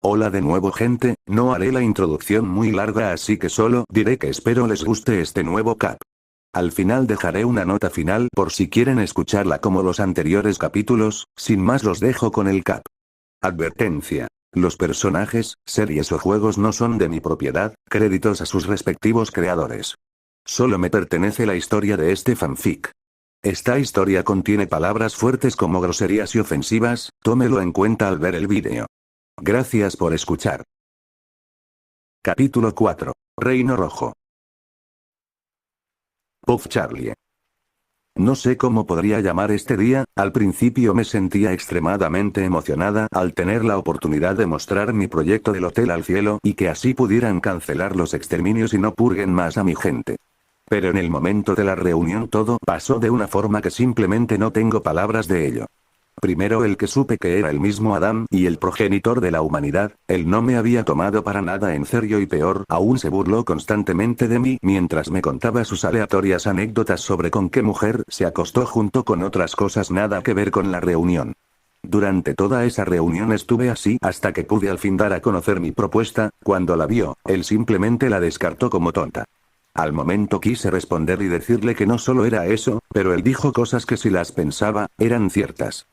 Hola de nuevo gente, no haré la introducción muy larga así que solo diré que espero les guste este nuevo cap. Al final dejaré una nota final por si quieren escucharla como los anteriores capítulos, sin más los dejo con el cap. Advertencia. Los personajes, series o juegos no son de mi propiedad, créditos a sus respectivos creadores. Solo me pertenece la historia de este fanfic. Esta historia contiene palabras fuertes como groserías y ofensivas, tómelo en cuenta al ver el vídeo. Gracias por escuchar. Capítulo 4. Reino Rojo. Puff Charlie. No sé cómo podría llamar este día, al principio me sentía extremadamente emocionada al tener la oportunidad de mostrar mi proyecto del hotel al cielo y que así pudieran cancelar los exterminios y no purguen más a mi gente. Pero en el momento de la reunión todo pasó de una forma que simplemente no tengo palabras de ello. Primero el que supe que era el mismo Adán y el progenitor de la humanidad, él no me había tomado para nada en serio y peor aún se burló constantemente de mí mientras me contaba sus aleatorias anécdotas sobre con qué mujer se acostó junto con otras cosas nada que ver con la reunión. Durante toda esa reunión estuve así hasta que pude al fin dar a conocer mi propuesta, cuando la vio, él simplemente la descartó como tonta. Al momento quise responder y decirle que no solo era eso, pero él dijo cosas que si las pensaba, eran ciertas.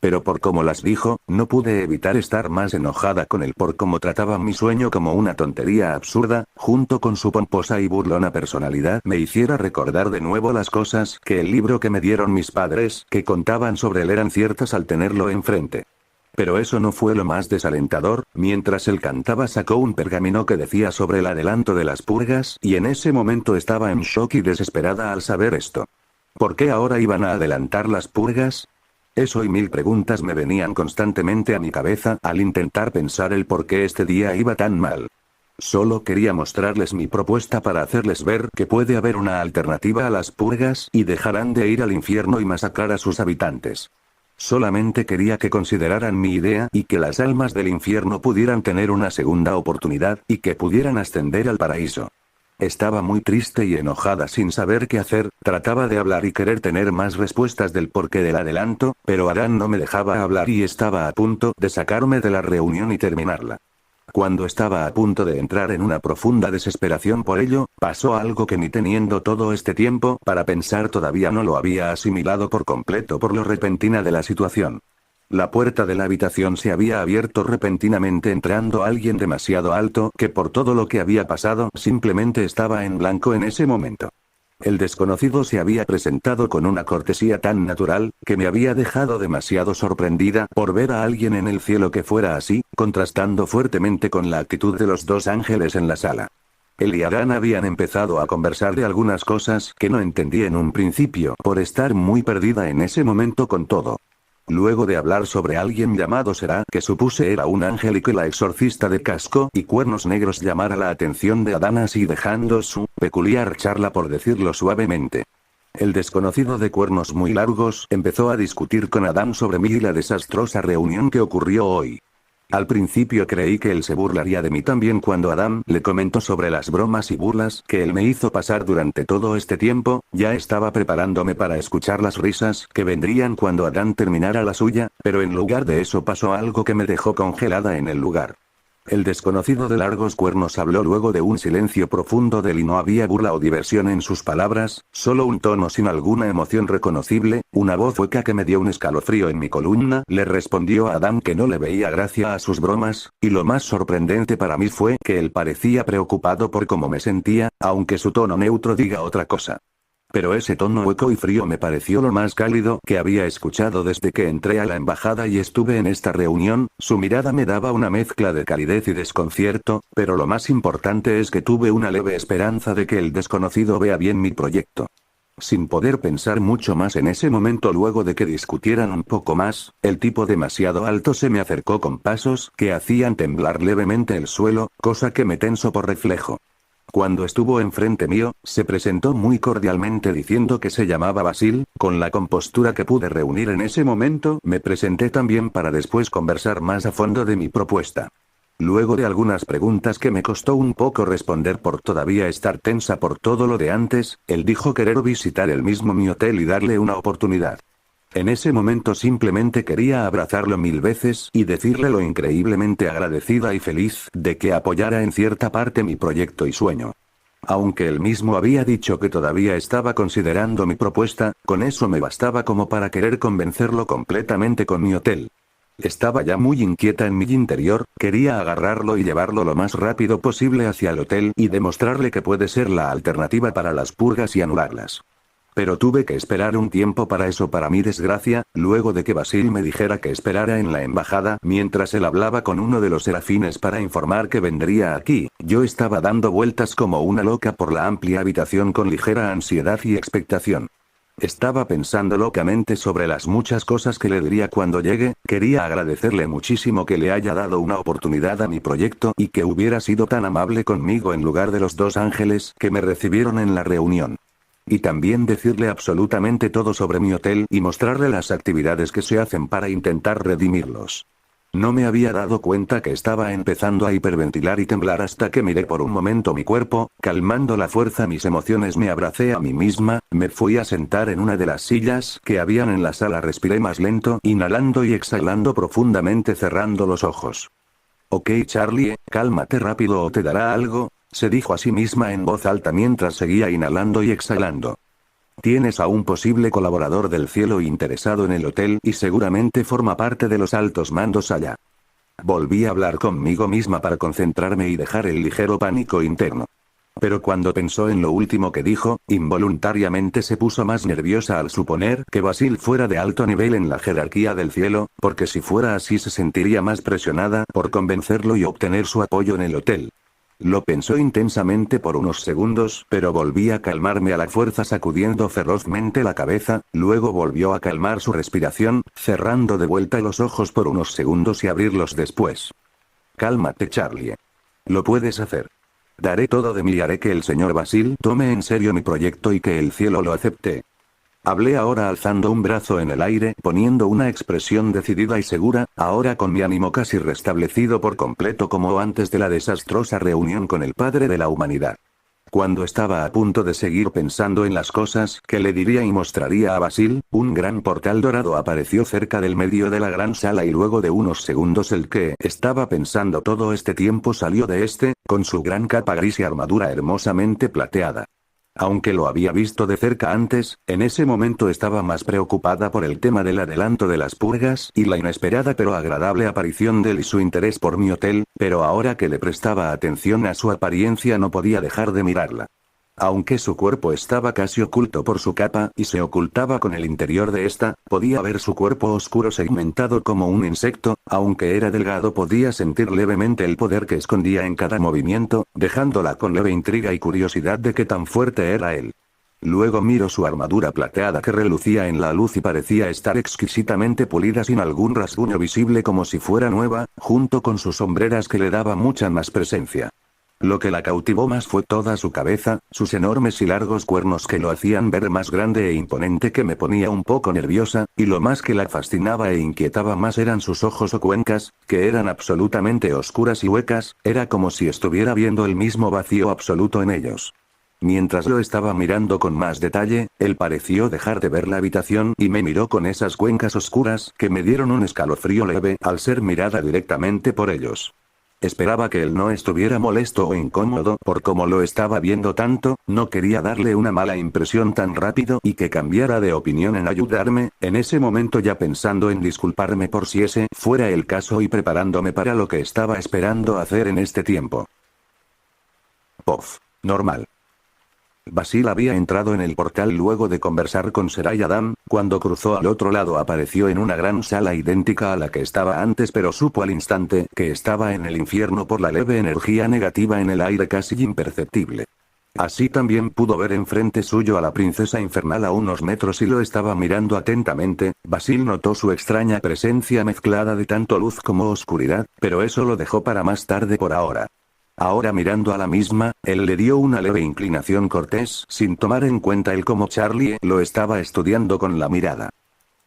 Pero por cómo las dijo, no pude evitar estar más enojada con él por cómo trataba mi sueño como una tontería absurda, junto con su pomposa y burlona personalidad me hiciera recordar de nuevo las cosas que el libro que me dieron mis padres que contaban sobre él eran ciertas al tenerlo enfrente. Pero eso no fue lo más desalentador, mientras él cantaba sacó un pergamino que decía sobre el adelanto de las purgas y en ese momento estaba en shock y desesperada al saber esto. ¿Por qué ahora iban a adelantar las purgas? Eso y mil preguntas me venían constantemente a mi cabeza al intentar pensar el por qué este día iba tan mal. Solo quería mostrarles mi propuesta para hacerles ver que puede haber una alternativa a las purgas y dejarán de ir al infierno y masacrar a sus habitantes. Solamente quería que consideraran mi idea y que las almas del infierno pudieran tener una segunda oportunidad y que pudieran ascender al paraíso. Estaba muy triste y enojada sin saber qué hacer, trataba de hablar y querer tener más respuestas del porqué del adelanto, pero Adán no me dejaba hablar y estaba a punto de sacarme de la reunión y terminarla. Cuando estaba a punto de entrar en una profunda desesperación por ello, pasó algo que ni teniendo todo este tiempo para pensar todavía no lo había asimilado por completo por lo repentina de la situación. La puerta de la habitación se había abierto repentinamente entrando alguien demasiado alto que por todo lo que había pasado simplemente estaba en blanco en ese momento. El desconocido se había presentado con una cortesía tan natural que me había dejado demasiado sorprendida por ver a alguien en el cielo que fuera así, contrastando fuertemente con la actitud de los dos ángeles en la sala. Él y Adán habían empezado a conversar de algunas cosas que no entendí en un principio por estar muy perdida en ese momento con todo. Luego de hablar sobre alguien llamado Será, que supuse era un ángel y que la exorcista de casco y cuernos negros llamara la atención de Adán así dejando su peculiar charla por decirlo suavemente. El desconocido de cuernos muy largos empezó a discutir con Adán sobre mí y la desastrosa reunión que ocurrió hoy. Al principio creí que él se burlaría de mí también cuando Adán le comentó sobre las bromas y burlas que él me hizo pasar durante todo este tiempo, ya estaba preparándome para escuchar las risas que vendrían cuando Adán terminara la suya, pero en lugar de eso pasó algo que me dejó congelada en el lugar. El desconocido de largos cuernos habló luego de un silencio profundo de él y no había burla o diversión en sus palabras, solo un tono sin alguna emoción reconocible, una voz hueca que me dio un escalofrío en mi columna, le respondió a Adán que no le veía gracia a sus bromas, y lo más sorprendente para mí fue que él parecía preocupado por cómo me sentía, aunque su tono neutro diga otra cosa. Pero ese tono hueco y frío me pareció lo más cálido que había escuchado desde que entré a la embajada y estuve en esta reunión, su mirada me daba una mezcla de calidez y desconcierto, pero lo más importante es que tuve una leve esperanza de que el desconocido vea bien mi proyecto. Sin poder pensar mucho más en ese momento luego de que discutieran un poco más, el tipo demasiado alto se me acercó con pasos que hacían temblar levemente el suelo, cosa que me tenso por reflejo. Cuando estuvo enfrente mío, se presentó muy cordialmente diciendo que se llamaba Basil, con la compostura que pude reunir en ese momento, me presenté también para después conversar más a fondo de mi propuesta. Luego de algunas preguntas que me costó un poco responder por todavía estar tensa por todo lo de antes, él dijo querer visitar el mismo mi hotel y darle una oportunidad. En ese momento simplemente quería abrazarlo 1000 veces y decirle lo increíblemente agradecida y feliz de que apoyara en cierta parte mi proyecto y sueño. Aunque él mismo había dicho que todavía estaba considerando mi propuesta, con eso me bastaba como para querer convencerlo completamente con mi hotel. Estaba ya muy inquieta en mi interior, quería agarrarlo y llevarlo lo más rápido posible hacia el hotel y demostrarle que puede ser la alternativa para las purgas y anularlas. Pero tuve que esperar un tiempo para eso, para mi desgracia, luego de que Basil me dijera que esperara en la embajada mientras él hablaba con uno de los serafines para informar que vendría aquí. Yo estaba dando vueltas como una loca por la amplia habitación con ligera ansiedad y expectación. Estaba pensando locamente sobre las muchas cosas que le diría cuando llegue. Quería agradecerle muchísimo que le haya dado una oportunidad a mi proyecto y que hubiera sido tan amable conmigo en lugar de los 2 ángeles que me recibieron en la reunión. Y también decirle absolutamente todo sobre mi hotel y mostrarle las actividades que se hacen para intentar redimirlos. No me había dado cuenta que estaba empezando a hiperventilar y temblar hasta que miré por un momento mi cuerpo, calmando la fuerza mis emociones me abracé a mí misma, me fui a sentar en una de las sillas que habían en la sala, respiré más lento, inhalando y exhalando profundamente cerrando los ojos. Ok Charlie, cálmate rápido o te dará algo, se dijo a sí misma en voz alta mientras seguía inhalando y exhalando. Tienes a un posible colaborador del cielo interesado en el hotel y seguramente forma parte de los altos mandos allá. Volví a hablar conmigo misma para concentrarme y dejar el ligero pánico interno. Pero cuando pensó en lo último que dijo, involuntariamente se puso más nerviosa al suponer que Basil fuera de alto nivel en la jerarquía del cielo, porque si fuera así se sentiría más presionada por convencerlo y obtener su apoyo en el hotel. Lo pensó intensamente por unos segundos, pero volví a calmarme a la fuerza sacudiendo ferozmente la cabeza, luego volvió a calmar su respiración, cerrando de vuelta los ojos por unos segundos y abrirlos después. Cálmate Charlie. Lo puedes hacer. Daré todo de mí y haré que el señor Basil tome en serio mi proyecto y que el cielo lo acepte. Hablé ahora alzando un brazo en el aire, poniendo una expresión decidida y segura, ahora con mi ánimo casi restablecido por completo como antes de la desastrosa reunión con el padre de la humanidad. Cuando estaba a punto de seguir pensando en las cosas que le diría y mostraría a Basil, un gran portal dorado apareció cerca del medio de la gran sala y luego de unos segundos el que estaba pensando todo este tiempo salió de con su gran capa gris y armadura hermosamente plateada. Aunque lo había visto de cerca antes, en ese momento estaba más preocupada por el tema del adelanto de las purgas y la inesperada pero agradable aparición de él y su interés por mi hotel, pero ahora que le prestaba atención a su apariencia no podía dejar de mirarla. Aunque su cuerpo estaba casi oculto por su capa y se ocultaba con el interior de podía ver su cuerpo oscuro segmentado como un insecto, aunque era delgado podía sentir levemente el poder que escondía en cada movimiento, dejándola con leve intriga y curiosidad de qué tan fuerte era él. Luego miró su armadura plateada que relucía en la luz y parecía estar exquisitamente pulida sin algún rasguño visible como si fuera nueva, junto con sus sombreras que le daba mucha más presencia. Lo que la cautivó más fue toda su cabeza, sus enormes y largos cuernos que lo hacían ver más grande e imponente que me ponía un poco nerviosa, y lo más que la fascinaba e inquietaba más eran sus ojos o cuencas, que eran absolutamente oscuras y huecas, era como si estuviera viendo el mismo vacío absoluto en ellos. Mientras lo estaba mirando con más detalle, él pareció dejar de ver la habitación y me miró con esas cuencas oscuras que me dieron un escalofrío leve al ser mirada directamente por ellos. Esperaba que él no estuviera molesto o incómodo por cómo lo estaba viendo tanto, no quería darle una mala impresión tan rápido y que cambiara de opinión en ayudarme, en ese momento ya pensando en disculparme por si ese fuera el caso y preparándome para lo que estaba esperando hacer en este tiempo. Puff. Normal. Basil había entrado en el portal luego de conversar con Sarai Adam, cuando cruzó al otro lado apareció en una gran sala idéntica a la que estaba antes pero supo al instante que estaba en el infierno por la leve energía negativa en el aire casi imperceptible. Así también pudo ver enfrente suyo a la princesa infernal a unos metros y lo estaba mirando atentamente. Basil notó su extraña presencia mezclada de tanto luz como oscuridad, pero eso lo dejó para más tarde por ahora. Ahora mirando a la misma, él le dio una leve inclinación cortés sin tomar en cuenta el cómo Charlie lo estaba estudiando con la mirada.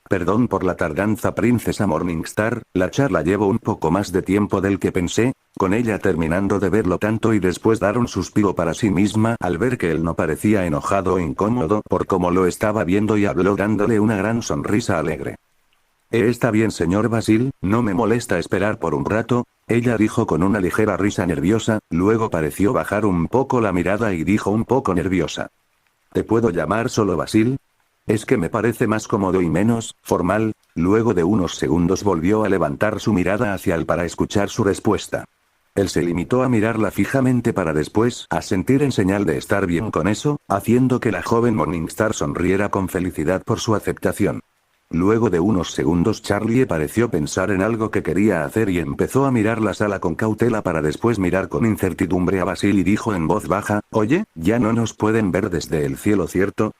Perdón por la tardanza, princesa Morningstar, la charla llevó un poco más de tiempo del que pensé, con ella terminando de verlo tanto y después dar un suspiro para sí misma al ver que él no parecía enojado o incómodo por cómo lo estaba viendo y habló dándole una gran sonrisa alegre. Está bien, señor Basil, no me molesta esperar por un rato, ella dijo con una ligera risa nerviosa, luego pareció bajar un poco la mirada y dijo un poco nerviosa. ¿Te puedo llamar solo Basil? Es que me parece más cómodo y menos formal. Luego de unos segundos volvió a levantar su mirada hacia él para escuchar su respuesta. Él se limitó a mirarla fijamente para después asentir en señal de estar bien con eso, haciendo que la joven Morningstar sonriera con felicidad por su aceptación. Luego de unos segundos Charlie pareció pensar en algo que quería hacer y empezó a mirar la sala con cautela para después mirar con incertidumbre a Basil y dijo en voz baja, «Oye, ya no nos pueden ver desde el cielo, ¿cierto?»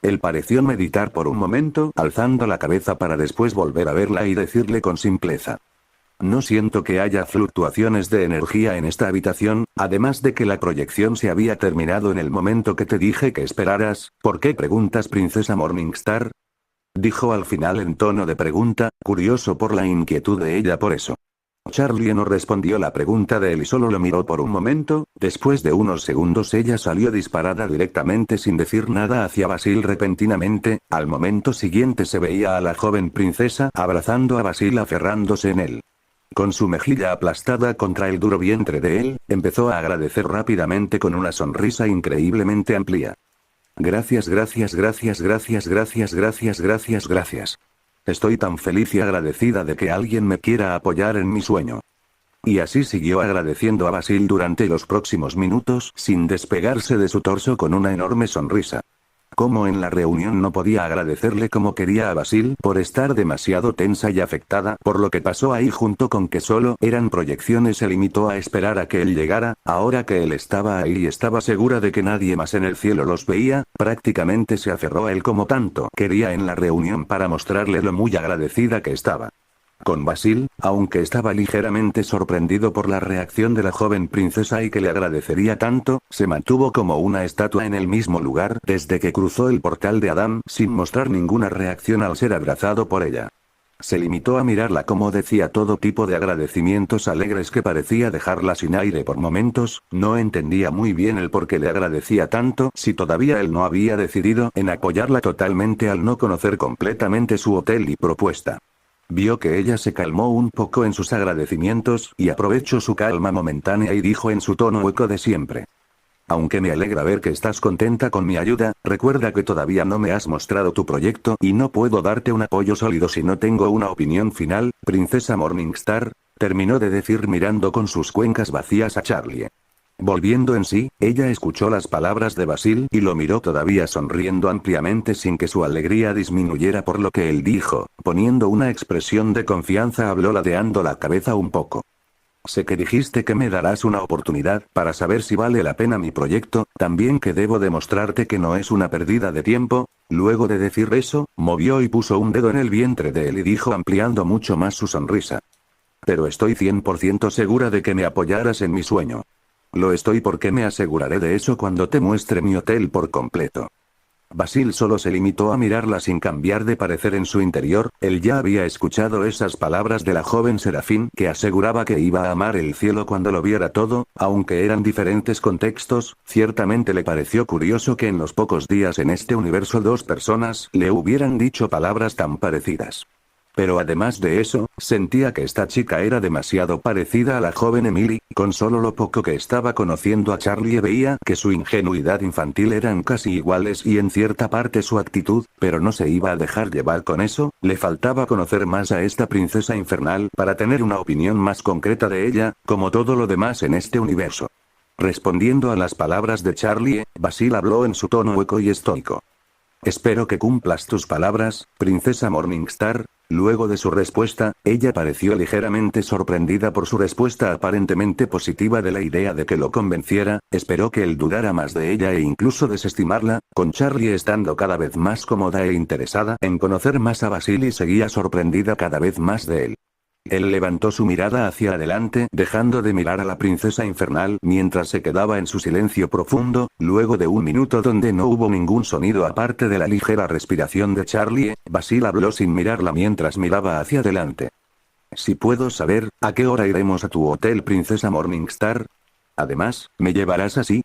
Él pareció meditar por un momento, alzando la cabeza para después volver a verla y decirle con simpleza. No siento que haya fluctuaciones de energía en esta habitación, además de que la proyección se había terminado en el momento que te dije que esperaras. ¿Por qué preguntas, princesa Morningstar? Dijo al final en tono de pregunta, curioso por la inquietud de ella por eso. Charlie no respondió la pregunta de él y solo lo miró por un momento. Después de unos segundos ella salió disparada directamente sin decir nada hacia Basil repentinamente. Al momento siguiente se veía a la joven princesa abrazando a Basil aferrándose en él. Con su mejilla aplastada contra el duro vientre de él, empezó a agradecer rápidamente con una sonrisa increíblemente amplia. Gracias, gracias, gracias, gracias, gracias, gracias, gracias, gracias. Estoy tan feliz y agradecida de que alguien me quiera apoyar en mi sueño. Y así siguió agradeciendo a Basil durante los próximos minutos, sin despegarse de su torso con una enorme sonrisa. Como en la reunión no podía agradecerle como quería a Basil por estar demasiado tensa y afectada por lo que pasó ahí junto con que solo eran proyecciones, se limitó a esperar a que él llegara. Ahora que él estaba ahí y estaba segura de que nadie más en el cielo los veía, prácticamente se aferró a él como tanto quería en la reunión para mostrarle lo muy agradecida que estaba. Con Basil, aunque estaba ligeramente sorprendido por la reacción de la joven princesa y que le agradecería tanto, se mantuvo como una estatua en el mismo lugar desde que cruzó el portal de Adam, sin mostrar ninguna reacción al ser abrazado por ella. Se limitó a mirarla como decía todo tipo de agradecimientos alegres que parecía dejarla sin aire por momentos. No entendía muy bien el por qué le agradecía tanto si todavía él no había decidido en apoyarla totalmente al no conocer completamente su hotel y propuesta. Vio que ella se calmó un poco en sus agradecimientos, y aprovechó su calma momentánea y dijo en su tono hueco de siempre. Aunque me alegra ver que estás contenta con mi ayuda, recuerda que todavía no me has mostrado tu proyecto y no puedo darte un apoyo sólido si no tengo una opinión final, princesa Morningstar, terminó de decir mirando con sus cuencas vacías a Charlie. Volviendo en sí, ella escuchó las palabras de Basil y lo miró todavía sonriendo ampliamente sin que su alegría disminuyera por lo que él dijo, poniendo una expresión de confianza, habló ladeando la cabeza un poco. Sé que dijiste que me darás una oportunidad para saber si vale la pena mi proyecto, también que debo demostrarte que no es una pérdida de tiempo. Luego de decir eso, movió y puso un dedo en el vientre de él y dijo ampliando mucho más su sonrisa. Pero estoy 100% segura de que me apoyarás en mi sueño. Lo estoy porque me aseguraré de eso cuando te muestre mi hotel por completo. Basil solo se limitó a mirarla sin cambiar de parecer en su interior. Él ya había escuchado esas palabras de la joven Serafín que aseguraba que iba a amar el cielo cuando lo viera todo, aunque eran diferentes contextos. Ciertamente le pareció curioso que en los pocos días en este universo dos personas le hubieran dicho palabras tan parecidas. Pero además de eso, sentía que esta chica era demasiado parecida a la joven Emily. Con solo lo poco que estaba conociendo a Charlie veía que su ingenuidad infantil eran casi iguales y en cierta parte su actitud, pero no se iba a dejar llevar con eso. Le faltaba conocer más a esta princesa infernal para tener una opinión más concreta de ella, como todo lo demás en este universo. Respondiendo a las palabras de Charlie, Basil habló en su tono hueco y estoico. Espero que cumplas tus palabras, princesa Morningstar. Luego de su respuesta, ella pareció ligeramente sorprendida por su respuesta aparentemente positiva de la idea de que lo convenciera. Esperó que él dudara más de ella e incluso desestimarla, con Charlie estando cada vez más cómoda e interesada en conocer más a Basil y seguía sorprendida cada vez más de él. Él levantó su mirada hacia adelante, dejando de mirar a la princesa infernal mientras se quedaba en su silencio profundo. Luego de un minuto donde no hubo ningún sonido aparte de la ligera respiración de Charlie, Basil habló sin mirarla mientras miraba hacia adelante. Si puedo saber, ¿a qué hora iremos a tu hotel, princesa Morningstar? Además, ¿me llevarás así?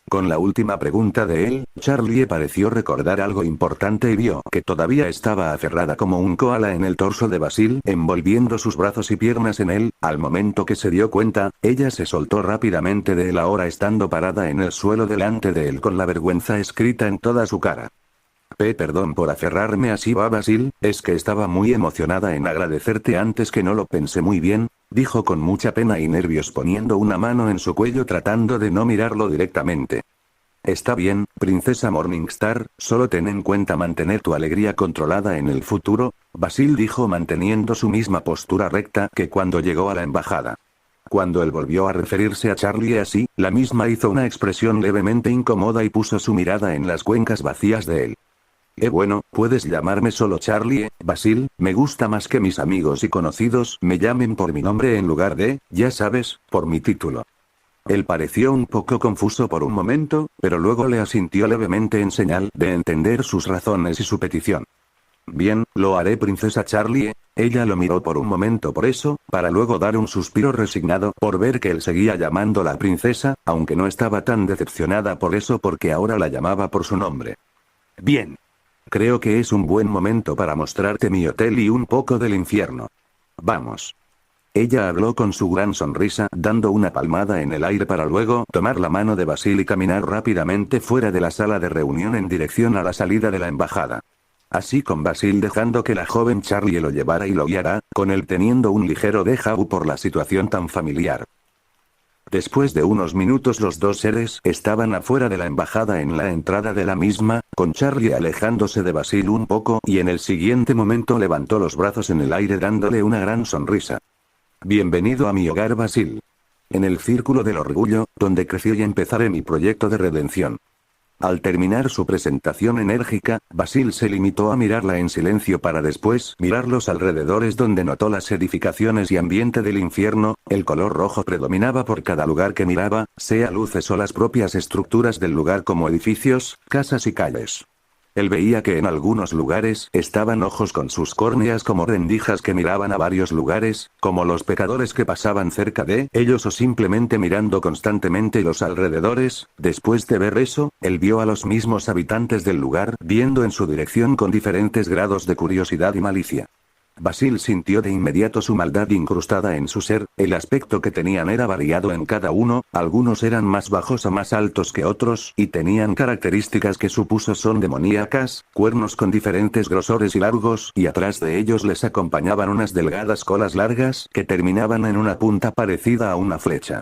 Con la última pregunta de él, Charlie pareció recordar algo importante y vio que todavía estaba aferrada como un koala en el torso de Basil, envolviendo sus brazos y piernas en él. Al momento que se dio cuenta, ella se soltó rápidamente de él, ahora estando parada en el suelo delante de él con la vergüenza escrita en toda su cara. Perdón por aferrarme así, va Basil, es que estaba muy emocionada en agradecerte antes que no lo pensé muy bien, dijo con mucha pena y nervios poniendo una mano en su cuello tratando de no mirarlo directamente. Está bien, princesa Morningstar, solo ten en cuenta mantener tu alegría controlada en el futuro, Basil dijo manteniendo su misma postura recta que cuando llegó a la embajada. Cuando él volvió a referirse a Charlie así, la misma hizo una expresión levemente incómoda y puso su mirada en las cuencas vacías de él. Bueno, puedes llamarme solo Charlie, Basil, me gusta más que mis amigos y conocidos me llamen por mi nombre en lugar de, ya sabes, por mi título. Él pareció un poco confuso por un momento, pero luego le asintió levemente en señal de entender sus razones y su petición. Bien, lo haré, princesa Charlie. Ella lo miró por un momento por eso, para luego dar un suspiro resignado por ver que él seguía llamándola princesa, aunque no estaba tan decepcionada por eso porque ahora la llamaba por su nombre. Bien. Creo que es un buen momento para mostrarte mi hotel y un poco del infierno. Vamos. Ella habló con su gran sonrisa, dando una palmada en el aire para luego tomar la mano de Basil y caminar rápidamente fuera de la sala de reunión en dirección a la salida de la embajada. Así con Basil dejando que la joven Charlie lo llevara y lo guiara, con él teniendo un ligero déjà vu por la situación tan familiar. Después de unos minutos los dos seres estaban afuera de la embajada en la entrada de la misma, con Charlie alejándose de Basil un poco y en el siguiente momento levantó los brazos en el aire dándole una gran sonrisa. Bienvenido a mi hogar, Basil. En el círculo del orgullo, donde crecí y empezaré mi proyecto de redención. Al terminar su presentación enérgica, Basil se limitó a mirarla en silencio para después mirar los alrededores donde notó las edificaciones y ambiente del infierno. El color rojo predominaba por cada lugar que miraba, sea luces o las propias estructuras del lugar como edificios, casas y calles. Él veía que en algunos lugares estaban ojos con sus córneas como rendijas que miraban a varios lugares, como los pecadores que pasaban cerca de ellos o simplemente mirando constantemente los alrededores. Después de ver eso, él vio a los mismos habitantes del lugar viendo en su dirección con diferentes grados de curiosidad y malicia. Basil sintió de inmediato su maldad incrustada en su ser, el aspecto que tenían era variado en cada uno, algunos eran más bajos o más altos que otros, y tenían características que supuso son demoníacas, cuernos con diferentes grosores y largos, y atrás de ellos les acompañaban unas delgadas colas largas que terminaban en una punta parecida a una flecha.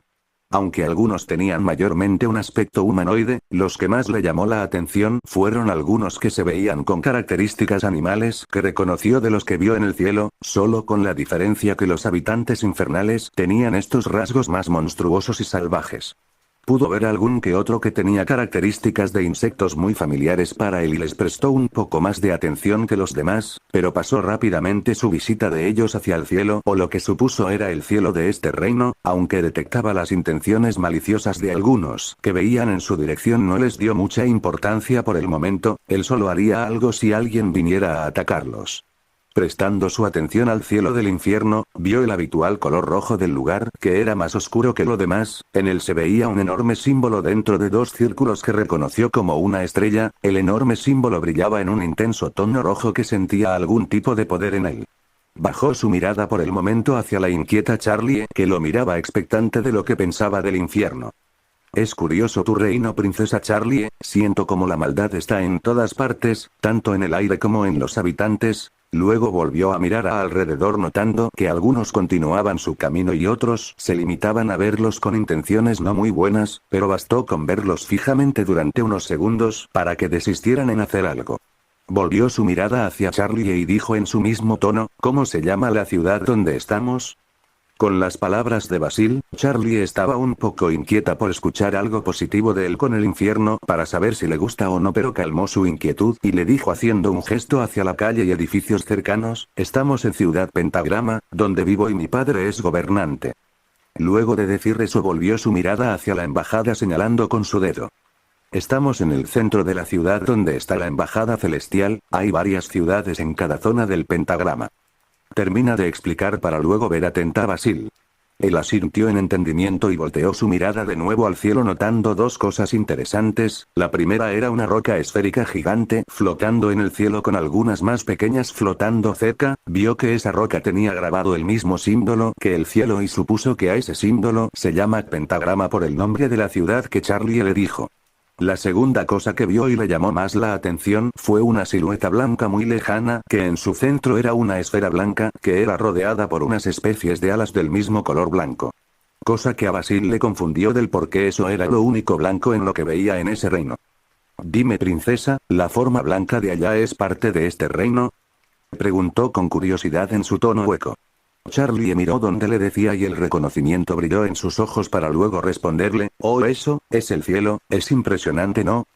Aunque algunos tenían mayormente un aspecto humanoide, los que más le llamó la atención fueron algunos que se veían con características animales que reconoció de los que vio en el cielo, solo con la diferencia que los habitantes infernales tenían estos rasgos más monstruosos y salvajes. Pudo ver algún que otro que tenía características de insectos muy familiares para él y les prestó un poco más de atención que los demás, pero pasó rápidamente su visita de ellos hacia el cielo o lo que supuso era el cielo de este reino, aunque detectaba las intenciones maliciosas de algunos que veían en su dirección no les dio mucha importancia por el momento, él solo haría algo si alguien viniera a atacarlos. Prestando su atención al cielo del infierno, vio el habitual color rojo del lugar, que era más oscuro que lo demás, en él se veía un enorme símbolo dentro de dos círculos que reconoció como una estrella, el enorme símbolo brillaba en un intenso tono rojo que sentía algún tipo de poder en él. Bajó su mirada por el momento hacia la inquieta Charlie, que lo miraba expectante de lo que pensaba del infierno. Es curioso tu reino, princesa Charlie, siento como la maldad está en todas partes, tanto en el aire como en los habitantes. Luego volvió a mirar a alrededor notando que algunos continuaban su camino y otros se limitaban a verlos con intenciones no muy buenas, pero bastó con verlos fijamente durante unos segundos para que desistieran en hacer algo. Volvió su mirada hacia Charlie y dijo en su mismo tono, ¿cómo se llama la ciudad donde estamos? Con las palabras de Basil, Charlie estaba un poco inquieta por escuchar algo positivo de él con el infierno para saber si le gusta o no, pero calmó su inquietud y le dijo haciendo un gesto hacia la calle y edificios cercanos: estamos en Ciudad Pentagrama, donde vivo y mi padre es gobernante. Luego de decir eso volvió su mirada hacia la embajada señalando con su dedo. Estamos en el centro de la ciudad donde está la embajada celestial, hay varias ciudades en cada zona del pentagrama. Termina de explicar para luego ver atenta a Basil. Él asintió en entendimiento y volteó su mirada de nuevo al cielo notando dos cosas interesantes. La primera era una roca esférica gigante flotando en el cielo con algunas más pequeñas flotando cerca. Vio que esa roca tenía grabado el mismo símbolo que el cielo y supuso que a ese símbolo se llama pentagrama por el nombre de la ciudad que Charlie le dijo. La segunda cosa que vio y le llamó más la atención fue una silueta blanca muy lejana que en su centro era una esfera blanca que era rodeada por unas especies de alas del mismo color blanco. Cosa que a Basil le confundió del por qué eso era lo único blanco en lo que veía en ese reino. Dime, princesa, ¿la forma blanca de allá es parte de este reino? Preguntó con curiosidad en su tono hueco. Charlie miró donde le decía y el reconocimiento brilló en sus ojos para luego responderle: oh, eso, es el cielo, es impresionante, ¿no?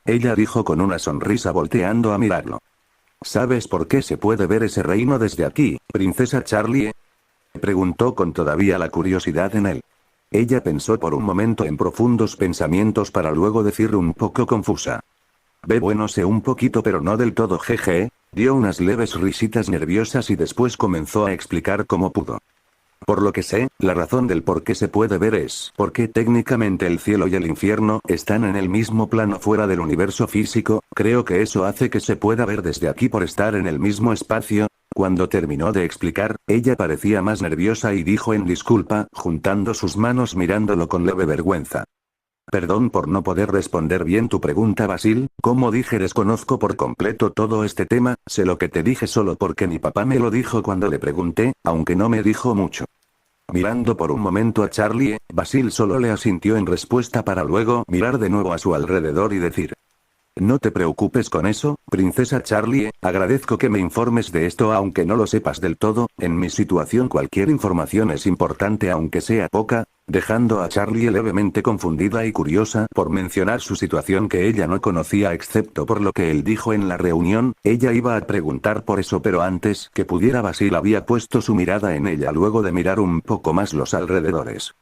Ella dijo con una sonrisa volteando a mirarlo. ¿Sabes por qué se puede ver ese reino desde aquí, princesa Charlie? Preguntó con todavía la curiosidad en él. Ella pensó por un momento en profundos pensamientos para luego decir un poco confusa. Bueno, sé un poquito pero no del todo, jeje. Dio unas leves risitas nerviosas y después comenzó a explicar cómo pudo. Por lo que sé, la razón del por qué se puede ver es porque técnicamente el cielo y el infierno están en el mismo plano fuera del universo físico. Creo que eso hace que se pueda ver desde aquí por estar en el mismo espacio. Cuando terminó de explicar, ella parecía más nerviosa y dijo en disculpa, juntando sus manos mirándolo con leve vergüenza. Perdón por no poder responder bien tu pregunta, Basil. Como dije, desconozco por completo todo este tema, sé lo que te dije solo porque mi papá me lo dijo cuando le pregunté, aunque no me dijo mucho. Mirando por un momento a Charlie, Basil solo le asintió en respuesta para luego mirar de nuevo a su alrededor y decir: no te preocupes con eso, princesa Charlie, agradezco que me informes de esto aunque no lo sepas del todo. En mi situación cualquier información es importante aunque sea poca. Dejando a Charlie levemente confundida y curiosa por mencionar su situación que ella no conocía excepto por lo que él dijo en la reunión, ella iba a preguntar por eso, pero antes que pudiera Basil había puesto su mirada en ella luego de mirar un poco más los alrededores.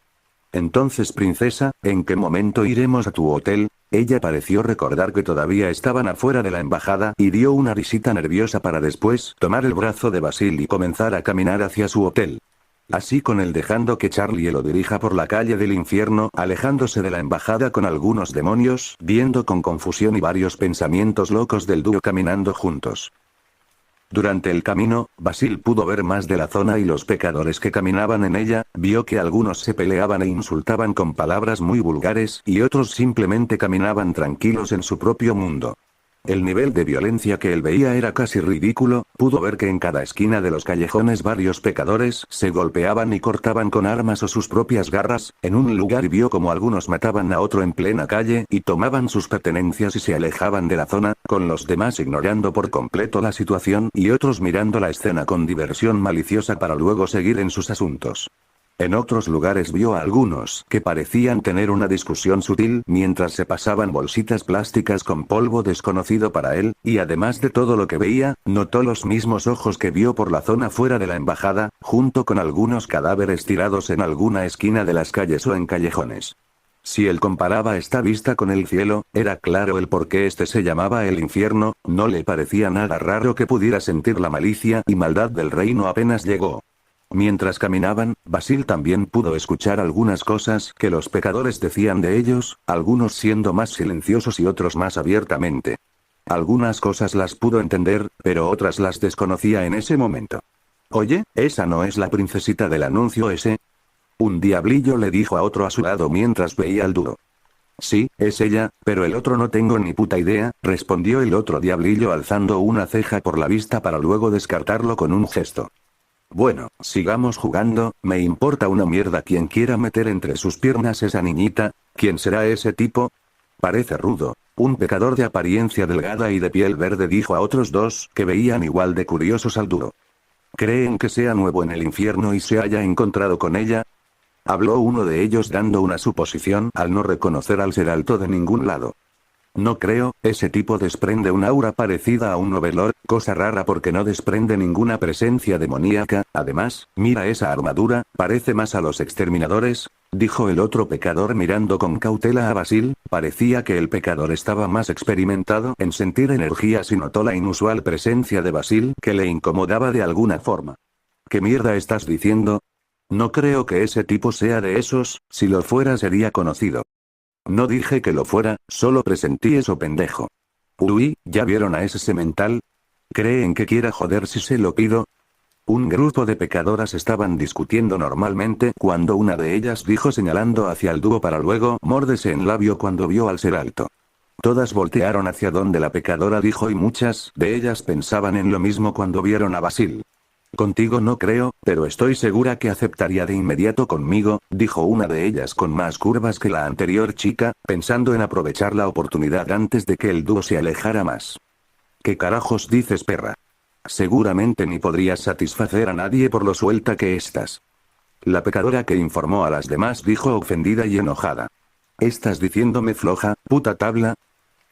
Entonces, princesa, ¿en qué momento iremos a tu hotel? Ella pareció recordar que todavía estaban afuera de la embajada y dio una risita nerviosa para después tomar el brazo de Basil y comenzar a caminar hacia su hotel. Así con él dejando que Charlie lo dirija por la calle del infierno, alejándose de la embajada con algunos demonios, viendo con confusión y varios pensamientos locos del dúo caminando juntos. Durante el camino, Basil pudo ver más de la zona y los pecadores que caminaban en ella, vio que algunos se peleaban e insultaban con palabras muy vulgares y otros simplemente caminaban tranquilos en su propio mundo. El nivel de violencia que él veía era casi ridículo. Pudo ver que en cada esquina de los callejones varios pecadores se golpeaban y cortaban con armas o sus propias garras. En un lugar vio como algunos mataban a otro en plena calle y tomaban sus pertenencias y se alejaban de la zona, con los demás ignorando por completo la situación y otros mirando la escena con diversión maliciosa para luego seguir en sus asuntos. En otros lugares vio a algunos que parecían tener una discusión sutil mientras se pasaban bolsitas plásticas con polvo desconocido para él, y además de todo lo que veía, notó los mismos ojos que vio por la zona fuera de la embajada, junto con algunos cadáveres tirados en alguna esquina de las calles o en callejones. Si él comparaba esta vista con el cielo, era claro el por qué este se llamaba el infierno. No le parecía nada raro que pudiera sentir la malicia y maldad del reino apenas llegó. Mientras caminaban, Basil también pudo escuchar algunas cosas que los pecadores decían de ellos, algunos siendo más silenciosos y otros más abiertamente. Algunas cosas las pudo entender, pero otras las desconocía en ese momento. Oye, ¿esa no es la princesita del anuncio ese? Un diablillo le dijo a otro a su lado mientras veía al dúo. Sí, es ella, pero el otro no tengo ni puta idea, respondió el otro diablillo alzando una ceja por la vista para luego descartarlo con un gesto. Bueno, sigamos jugando, me importa una mierda quien quiera meter entre sus piernas esa niñita. ¿Quién será ese tipo? Parece rudo. Un pecador de apariencia delgada y de piel verde dijo a otros dos que veían igual de curiosos al dúo. ¿Creen que sea nuevo en el infierno y se haya encontrado con ella? Habló uno de ellos dando una suposición al no reconocer al ser alto de ningún lado. No creo, ese tipo desprende un aura parecida a un Overlord, cosa rara porque no desprende ninguna presencia demoníaca. Además, mira esa armadura, parece más a los exterminadores, dijo el otro pecador mirando con cautela a Basil. Parecía que el pecador estaba más experimentado en sentir energías y notó la inusual presencia de Basil que le incomodaba de alguna forma. ¿Qué mierda estás diciendo? No creo que ese tipo sea de esos, si lo fuera sería conocido. No dije que lo fuera, solo presentí eso pendejo. Uy, ¿ya vieron a ese semental? ¿Creen que quiera joder si se lo pido? Un grupo de pecadoras estaban discutiendo normalmente cuando una de ellas dijo señalando hacia el dúo para luego mórdese en labio cuando vio al ser alto. Todas voltearon hacia donde la pecadora dijo y muchas de ellas pensaban en lo mismo cuando vieron a Basil. Contigo no creo, pero estoy segura que aceptaría de inmediato conmigo, dijo una de ellas con más curvas que la anterior chica, pensando en aprovechar la oportunidad antes de que el dúo se alejara más. ¿Qué carajos dices, perra? Seguramente ni podrías satisfacer a nadie por lo suelta que estás. La pecadora que informó a las demás dijo ofendida y enojada. ¿Estás diciéndome floja, puta tabla?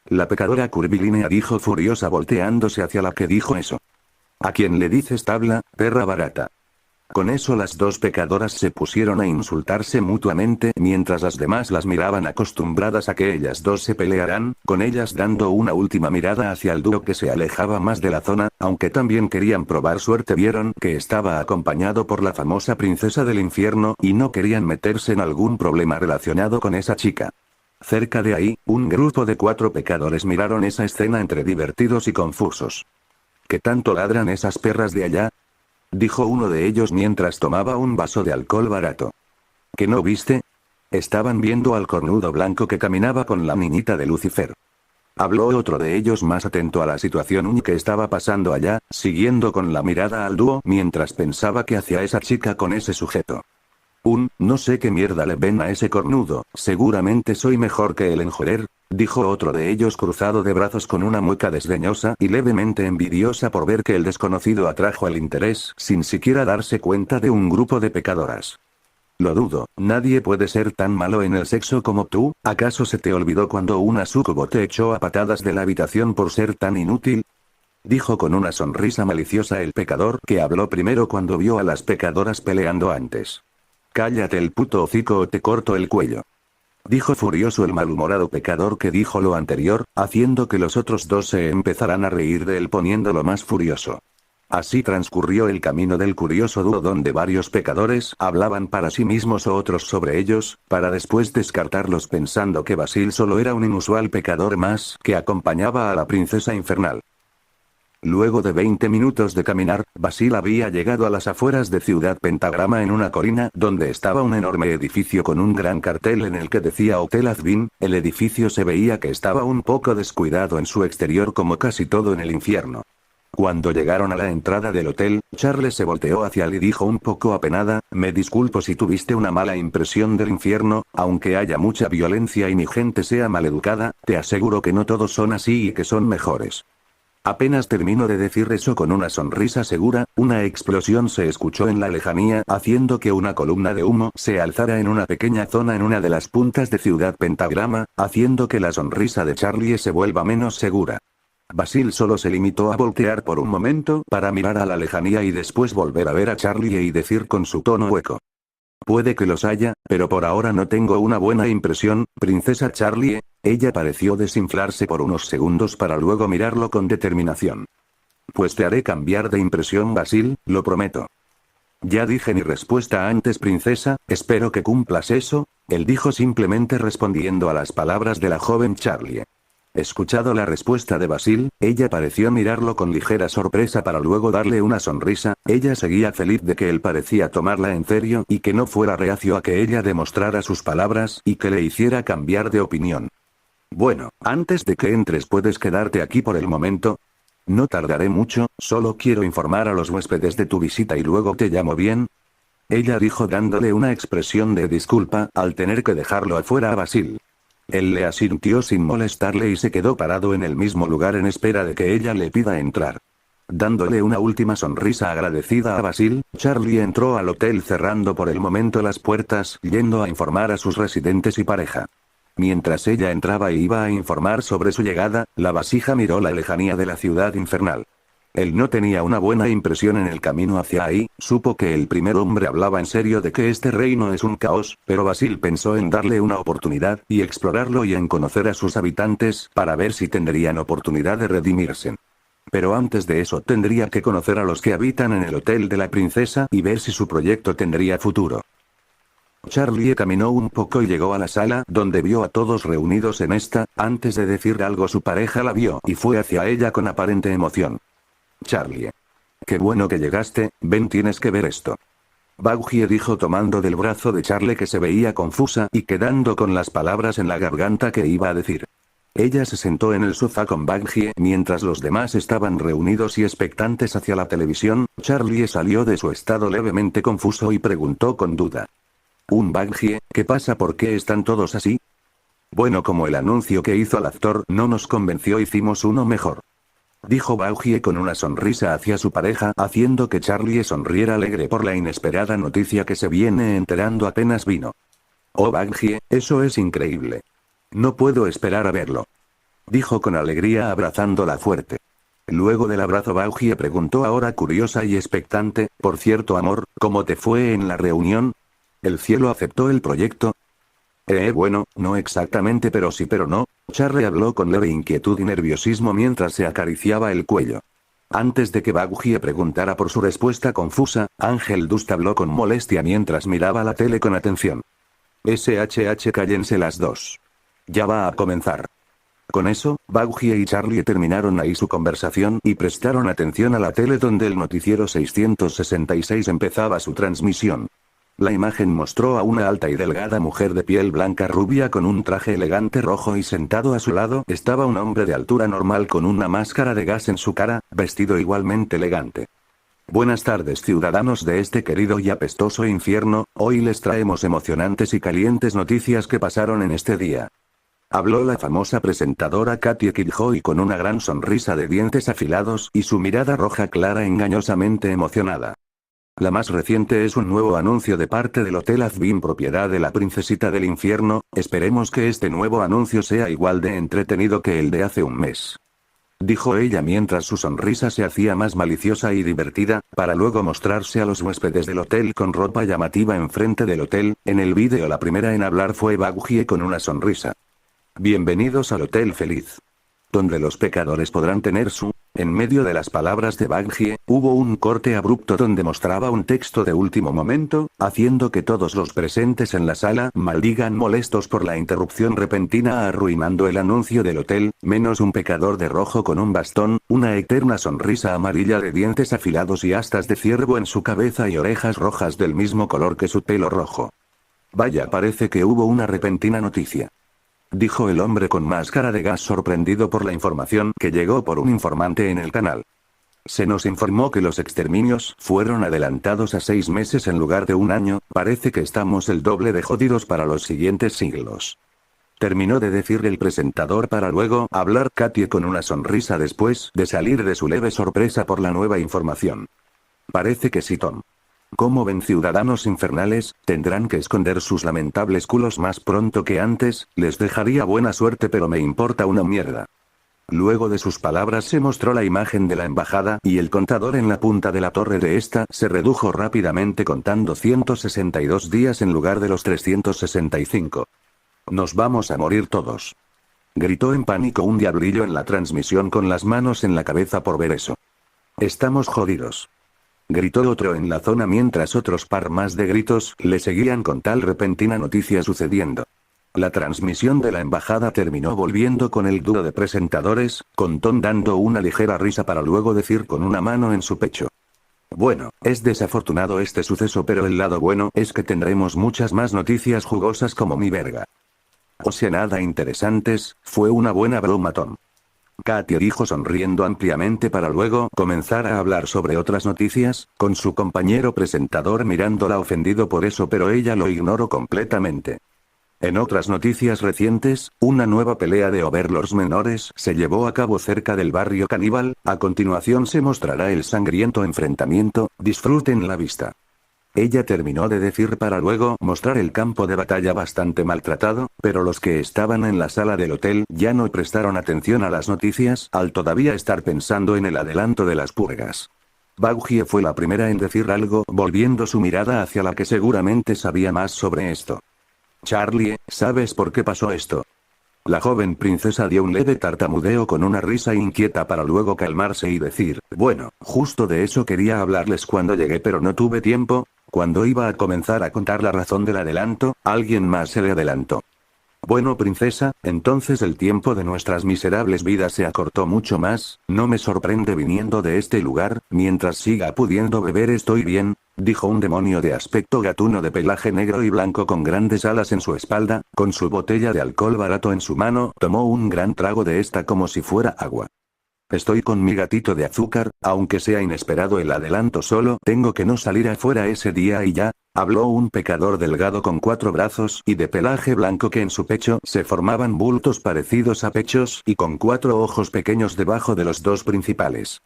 La pecadora curvilínea dijo furiosa volteándose hacia la que dijo eso. ¿A quién le dices tabla, perra barata? Con eso las dos pecadoras se pusieron a insultarse mutuamente mientras las demás las miraban acostumbradas a que ellas dos se pelearan, con ellas dando una última mirada hacia el dúo que se alejaba más de la zona, aunque también querían probar suerte. Vieron que estaba acompañado por la famosa princesa del infierno y no querían meterse en algún problema relacionado con esa chica. Cerca de ahí, un grupo de 4 pecadores miraron esa escena entre divertidos y confusos. ¿Qué tanto ladran esas perras de allá? Dijo uno de ellos mientras tomaba un vaso de alcohol barato. ¿Qué no viste? Estaban viendo al cornudo blanco que caminaba con la niñita de Lucifer. Habló otro de ellos más atento a la situación que estaba pasando allá, siguiendo con la mirada al dúo mientras pensaba que hacía esa chica con ese sujeto. No sé qué mierda le ven a ese cornudo, seguramente soy mejor que el enjorer, dijo otro de ellos cruzado de brazos con una mueca desdeñosa y levemente envidiosa por ver que el desconocido atrajo el interés sin siquiera darse cuenta de un grupo de pecadoras. Lo dudo, nadie puede ser tan malo en el sexo como tú. ¿Acaso se te olvidó cuando una súcubo te echó a patadas de la habitación por ser tan inútil? Dijo con una sonrisa maliciosa el pecador que habló primero cuando vio a las pecadoras peleando antes. Cállate el puto hocico o te corto el cuello. Dijo furioso el malhumorado pecador que dijo lo anterior, haciendo que los otros dos se empezaran a reír de él poniéndolo más furioso. Así transcurrió el camino del curioso dúo donde varios pecadores hablaban para sí mismos o otros sobre ellos, para después descartarlos pensando que Basil solo era un inusual pecador más que acompañaba a la princesa infernal. Luego de 20 minutos de caminar, Basil había llegado a las afueras de Ciudad Pentagrama en una colina donde estaba un enorme edificio con un gran cartel en el que decía Hotel Azvin. El edificio se veía que estaba un poco descuidado en su exterior como casi todo en el infierno. Cuando llegaron a la entrada del hotel, Charles se volteó hacia él y dijo un poco apenada, me disculpo si tuviste una mala impresión del infierno, aunque haya mucha violencia y mi gente sea maleducada, te aseguro que no todos son así y que son mejores. Apenas terminó de decir eso con una sonrisa segura, una explosión se escuchó en la lejanía haciendo que una columna de humo se alzara en una pequeña zona en una de las puntas de Ciudad Pentagrama, haciendo que la sonrisa de Charlie se vuelva menos segura. Basil solo se limitó a voltear por un momento para mirar a la lejanía y después volver a ver a Charlie y decir con su tono hueco. Puede que los haya, pero por ahora no tengo una buena impresión, princesa Charlie. Ella pareció desinflarse por unos segundos para luego mirarlo con determinación. Pues te haré cambiar de impresión, Basil, lo prometo. Ya dije mi respuesta antes, princesa, espero que cumplas eso, él dijo simplemente respondiendo a las palabras de la joven Charlie. Escuchado la respuesta de Basil, ella pareció mirarlo con ligera sorpresa para luego darle una sonrisa. Ella seguía feliz de que él parecía tomarla en serio y que no fuera reacio a que ella demostrara sus palabras y que le hiciera cambiar de opinión. Bueno, antes de que entres puedes quedarte aquí por el momento. No tardaré mucho, solo quiero informar a los huéspedes de tu visita y luego te llamo, ¿bien? Ella dijo dándole una expresión de disculpa al tener que dejarlo afuera a Basil. Él le asintió sin molestarle y se quedó parado en el mismo lugar en espera de que ella le pida entrar. Dándole una última sonrisa agradecida a Basil, Charlie entró al hotel cerrando por el momento las puertas, yendo a informar a sus residentes y pareja. Mientras ella entraba y iba a informar sobre su llegada, la vasija miró la lejanía de la ciudad infernal. Él no tenía una buena impresión en el camino hacia ahí, supo que el primer hombre hablaba en serio de que este reino es un caos, pero Basil pensó en darle una oportunidad, y explorarlo y en conocer a sus habitantes, para ver si tendrían oportunidad de redimirse. Pero antes de eso tendría que conocer a los que habitan en el hotel de la princesa, y ver si su proyecto tendría futuro. Charlie caminó un poco y llegó a la sala, donde vio a todos reunidos en esta. Antes de decir algo su pareja la vio, y fue hacia ella con aparente emoción. Charlie. Qué bueno que llegaste, ven, tienes que ver esto. Baugie dijo tomando del brazo de Charlie, que se veía confusa, y quedando con las palabras en la garganta que iba a decir. Ella se sentó en el sofá con Baugie, mientras los demás estaban reunidos y expectantes hacia la televisión. Charlie salió de su estado levemente confuso y preguntó con duda. Baugie, ¿qué pasa? ¿Por qué están todos así? Bueno, como el anuncio que hizo el actor no nos convenció, hicimos uno mejor. Dijo Baugie con una sonrisa hacia su pareja, haciendo que Charlie sonriera alegre por la inesperada noticia que se viene enterando apenas vino. Oh Baugie, eso es increíble. No puedo esperar a verlo. Dijo con alegría abrazándola fuerte. Luego del abrazo Baugie preguntó ahora curiosa y expectante, por cierto amor, ¿cómo te fue en la reunión? ¿El cielo aceptó el proyecto? Bueno, no exactamente, pero sí pero no. Charlie habló con leve inquietud y nerviosismo mientras se acariciaba el cuello. Antes de que Baugie preguntara por su respuesta confusa, Ángel Dust habló con molestia mientras miraba la tele con atención. Cállense las dos. Ya va a comenzar. Con eso, Baugie y Charlie terminaron ahí su conversación y prestaron atención a la tele, donde el noticiero 666 empezaba su transmisión. La imagen mostró a una alta y delgada mujer de piel blanca rubia con un traje elegante rojo, y sentado a su lado estaba un hombre de altura normal con una máscara de gas en su cara, vestido igualmente elegante. Buenas tardes, ciudadanos de este querido y apestoso infierno, hoy les traemos emocionantes y calientes noticias que pasaron en este día. Habló la famosa presentadora Katie Killjoy con una gran sonrisa de dientes afilados y su mirada roja clara engañosamente emocionada. La más reciente es un nuevo anuncio de parte del Hotel Azbin, propiedad de la princesita del infierno. Esperemos que este nuevo anuncio sea igual de entretenido que el de hace un mes. Dijo ella mientras su sonrisa se hacía más maliciosa y divertida, para luego mostrarse a los huéspedes del hotel con ropa llamativa enfrente del hotel. En el vídeo la primera en hablar fue Baugie con una sonrisa. Bienvenidos al Hotel Feliz, donde los pecadores podrán tener su... En medio de las palabras de Baugie, hubo un corte abrupto donde mostraba un texto de último momento, haciendo que todos los presentes en la sala maldigan molestos por la interrupción repentina, arruinando el anuncio del hotel, menos un pecador de rojo con un bastón, una eterna sonrisa amarilla de dientes afilados y astas de ciervo en su cabeza y orejas rojas del mismo color que su pelo rojo. Vaya, parece que hubo una repentina noticia. Dijo el hombre con máscara de gas, sorprendido por la información que llegó por un informante en el canal. Se nos informó que los exterminios fueron adelantados a 6 meses en lugar de un año. Parece que estamos el doble de jodidos para los siguientes siglos. Terminó de decir el presentador para luego hablar Katie con una sonrisa después de salir de su leve sorpresa por la nueva información. Parece que sí, Tom. Como ven, ciudadanos infernales, tendrán que esconder sus lamentables culos más pronto que antes. Les dejaría buena suerte, pero me importa una mierda. Luego de sus palabras se mostró la imagen de la embajada, y el contador en la punta de la torre de esta se redujo rápidamente, contando 162 días en lugar de los 365. Nos vamos a morir todos. Gritó en pánico un diablillo en la transmisión con las manos en la cabeza por ver eso. Estamos jodidos. Gritó otro en la zona mientras otros par más de gritos le seguían con tal repentina noticia sucediendo. La transmisión de la embajada terminó volviendo con el dúo de presentadores, con Tom dando una ligera risa para luego decir con una mano en su pecho. Bueno, es desafortunado este suceso, pero el lado bueno es que tendremos muchas más noticias jugosas como mi verga. O sea, nada interesantes, fue una buena broma, Tom. Katie dijo sonriendo ampliamente para luego comenzar a hablar sobre otras noticias, con su compañero presentador mirándola ofendido por eso, pero ella lo ignoró completamente. En otras noticias recientes, una nueva pelea de overlords menores se llevó a cabo cerca del barrio caníbal, a continuación se mostrará el sangriento enfrentamiento, disfruten la vista. Ella terminó de decir para luego mostrar el campo de batalla bastante maltratado, pero los que estaban en la sala del hotel ya no prestaron atención a las noticias al todavía estar pensando en el adelanto de las purgas. Baohie fue la primera en decir algo, volviendo su mirada hacia la que seguramente sabía más sobre esto. Charlie, ¿sabes por qué pasó esto? La joven princesa dio un leve tartamudeo con una risa inquieta para luego calmarse y decir, bueno, justo de eso quería hablarles cuando llegué pero no tuve tiempo. Cuando iba a comenzar a contar la razón del adelanto, alguien más se le adelantó. Bueno, princesa, entonces el tiempo de nuestras miserables vidas se acortó mucho más, no me sorprende viniendo de este lugar, mientras siga pudiendo beber estoy bien, dijo un demonio de aspecto gatuno de pelaje negro y blanco con grandes alas en su espalda, con su botella de alcohol barato en su mano, tomó un gran trago de esta como si fuera agua. Estoy con mi gatito de azúcar, aunque sea inesperado el adelanto solo tengo que no salir afuera ese día y ya, habló un pecador delgado con 4 brazos y de pelaje blanco que en su pecho se formaban bultos parecidos a pechos y con 4 ojos pequeños debajo de los 2 principales.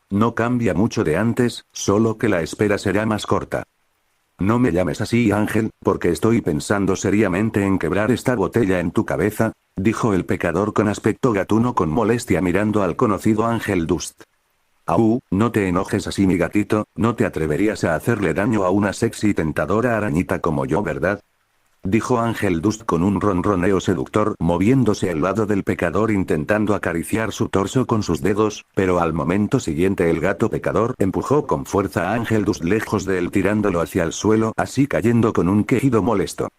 No cambia mucho de antes, solo que la espera será más corta. No me llames así Ángel, porque estoy pensando seriamente en quebrar esta botella en tu cabeza, dijo el pecador con aspecto gatuno con molestia mirando al conocido Ángel Dust. No te enojes así mi gatito, no te atreverías a hacerle daño a una sexy y tentadora arañita como yo, ¿verdad? Dijo Ángel Dust con un ronroneo seductor, moviéndose al lado del pecador intentando acariciar su torso con sus dedos, pero al momento siguiente el gato pecador empujó con fuerza a Ángel Dust lejos de él tirándolo hacia el suelo, así cayendo con un quejido molesto.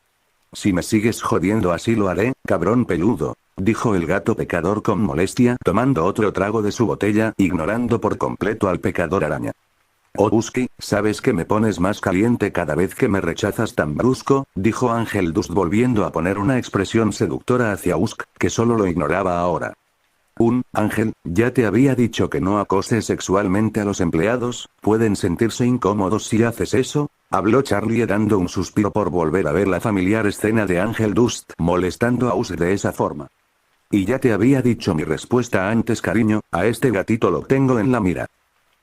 Si me sigues jodiendo así lo haré, cabrón peludo, dijo el gato pecador con molestia, tomando otro trago de su botella, ignorando por completo al pecador araña. Oh Husky, sabes que me pones más caliente cada vez que me rechazas tan brusco, dijo Ángel Dust volviendo a poner una expresión seductora hacia Husk, que solo lo ignoraba ahora. Ángel, ya te había dicho que no acoses sexualmente a los empleados, pueden sentirse incómodos si haces eso, habló Charlie dando un suspiro por volver a ver la familiar escena de Ángel Dust molestando a Husk de esa forma. Y ya te había dicho mi respuesta antes cariño, a este gatito lo tengo en la mira.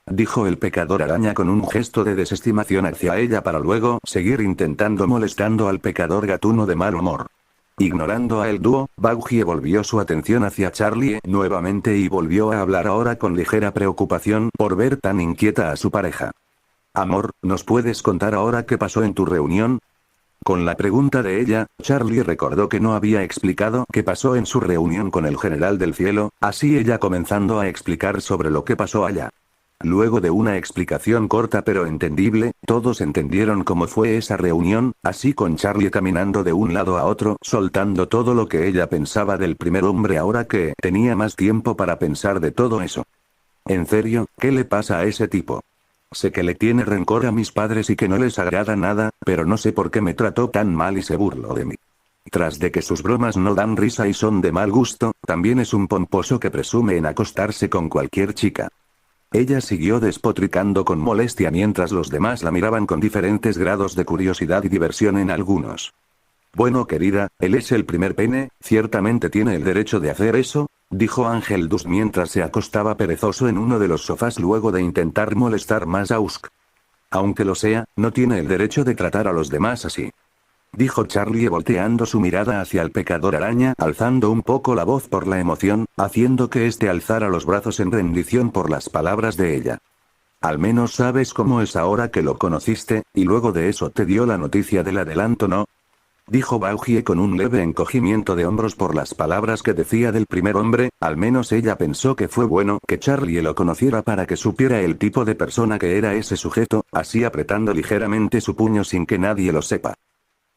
Dijo el pecador araña con un gesto de desestimación hacia ella para luego seguir intentando molestando al pecador gatuno de mal humor. Ignorando a el dúo, Baohie volvió su atención hacia Charlie nuevamente y volvió a hablar ahora con ligera preocupación por ver tan inquieta a su pareja. Amor, ¿nos puedes contar ahora qué pasó en tu reunión? Con la pregunta de ella, Charlie recordó que no había explicado qué pasó en su reunión con el general del cielo, así ella comenzando a explicar sobre lo que pasó allá. Luego de una explicación corta pero entendible, todos entendieron cómo fue esa reunión, así con Charlie caminando de un lado a otro, soltando todo lo que ella pensaba del primer hombre ahora que tenía más tiempo para pensar de todo eso. En serio, ¿qué le pasa a ese tipo? Sé que le tiene rencor a mis padres y que no les agrada nada, pero no sé por qué me trató tan mal y se burló de mí. Tras de que sus bromas no dan risa y son de mal gusto, también es un pomposo que presume en acostarse con cualquier chica. Ella siguió despotricando con molestia mientras los demás la miraban con diferentes grados de curiosidad y diversión en algunos. Bueno querida, él es el primer pene, ciertamente tiene el derecho de hacer eso, dijo Ángel Dust mientras se acostaba perezoso en uno de los sofás luego de intentar molestar más a Husk. Aunque lo sea, no tiene el derecho de tratar a los demás así. Dijo Charlie volteando su mirada hacia el pecador araña, alzando un poco la voz por la emoción, haciendo que éste alzara los brazos en rendición por las palabras de ella. Al menos sabes cómo es ahora que lo conociste, y luego de eso te dio la noticia del adelanto, ¿no? Dijo Baohie con un leve encogimiento de hombros por las palabras que decía del primer hombre, al menos ella pensó que fue bueno que Charlie lo conociera para que supiera el tipo de persona que era ese sujeto, así apretando ligeramente su puño sin que nadie lo sepa.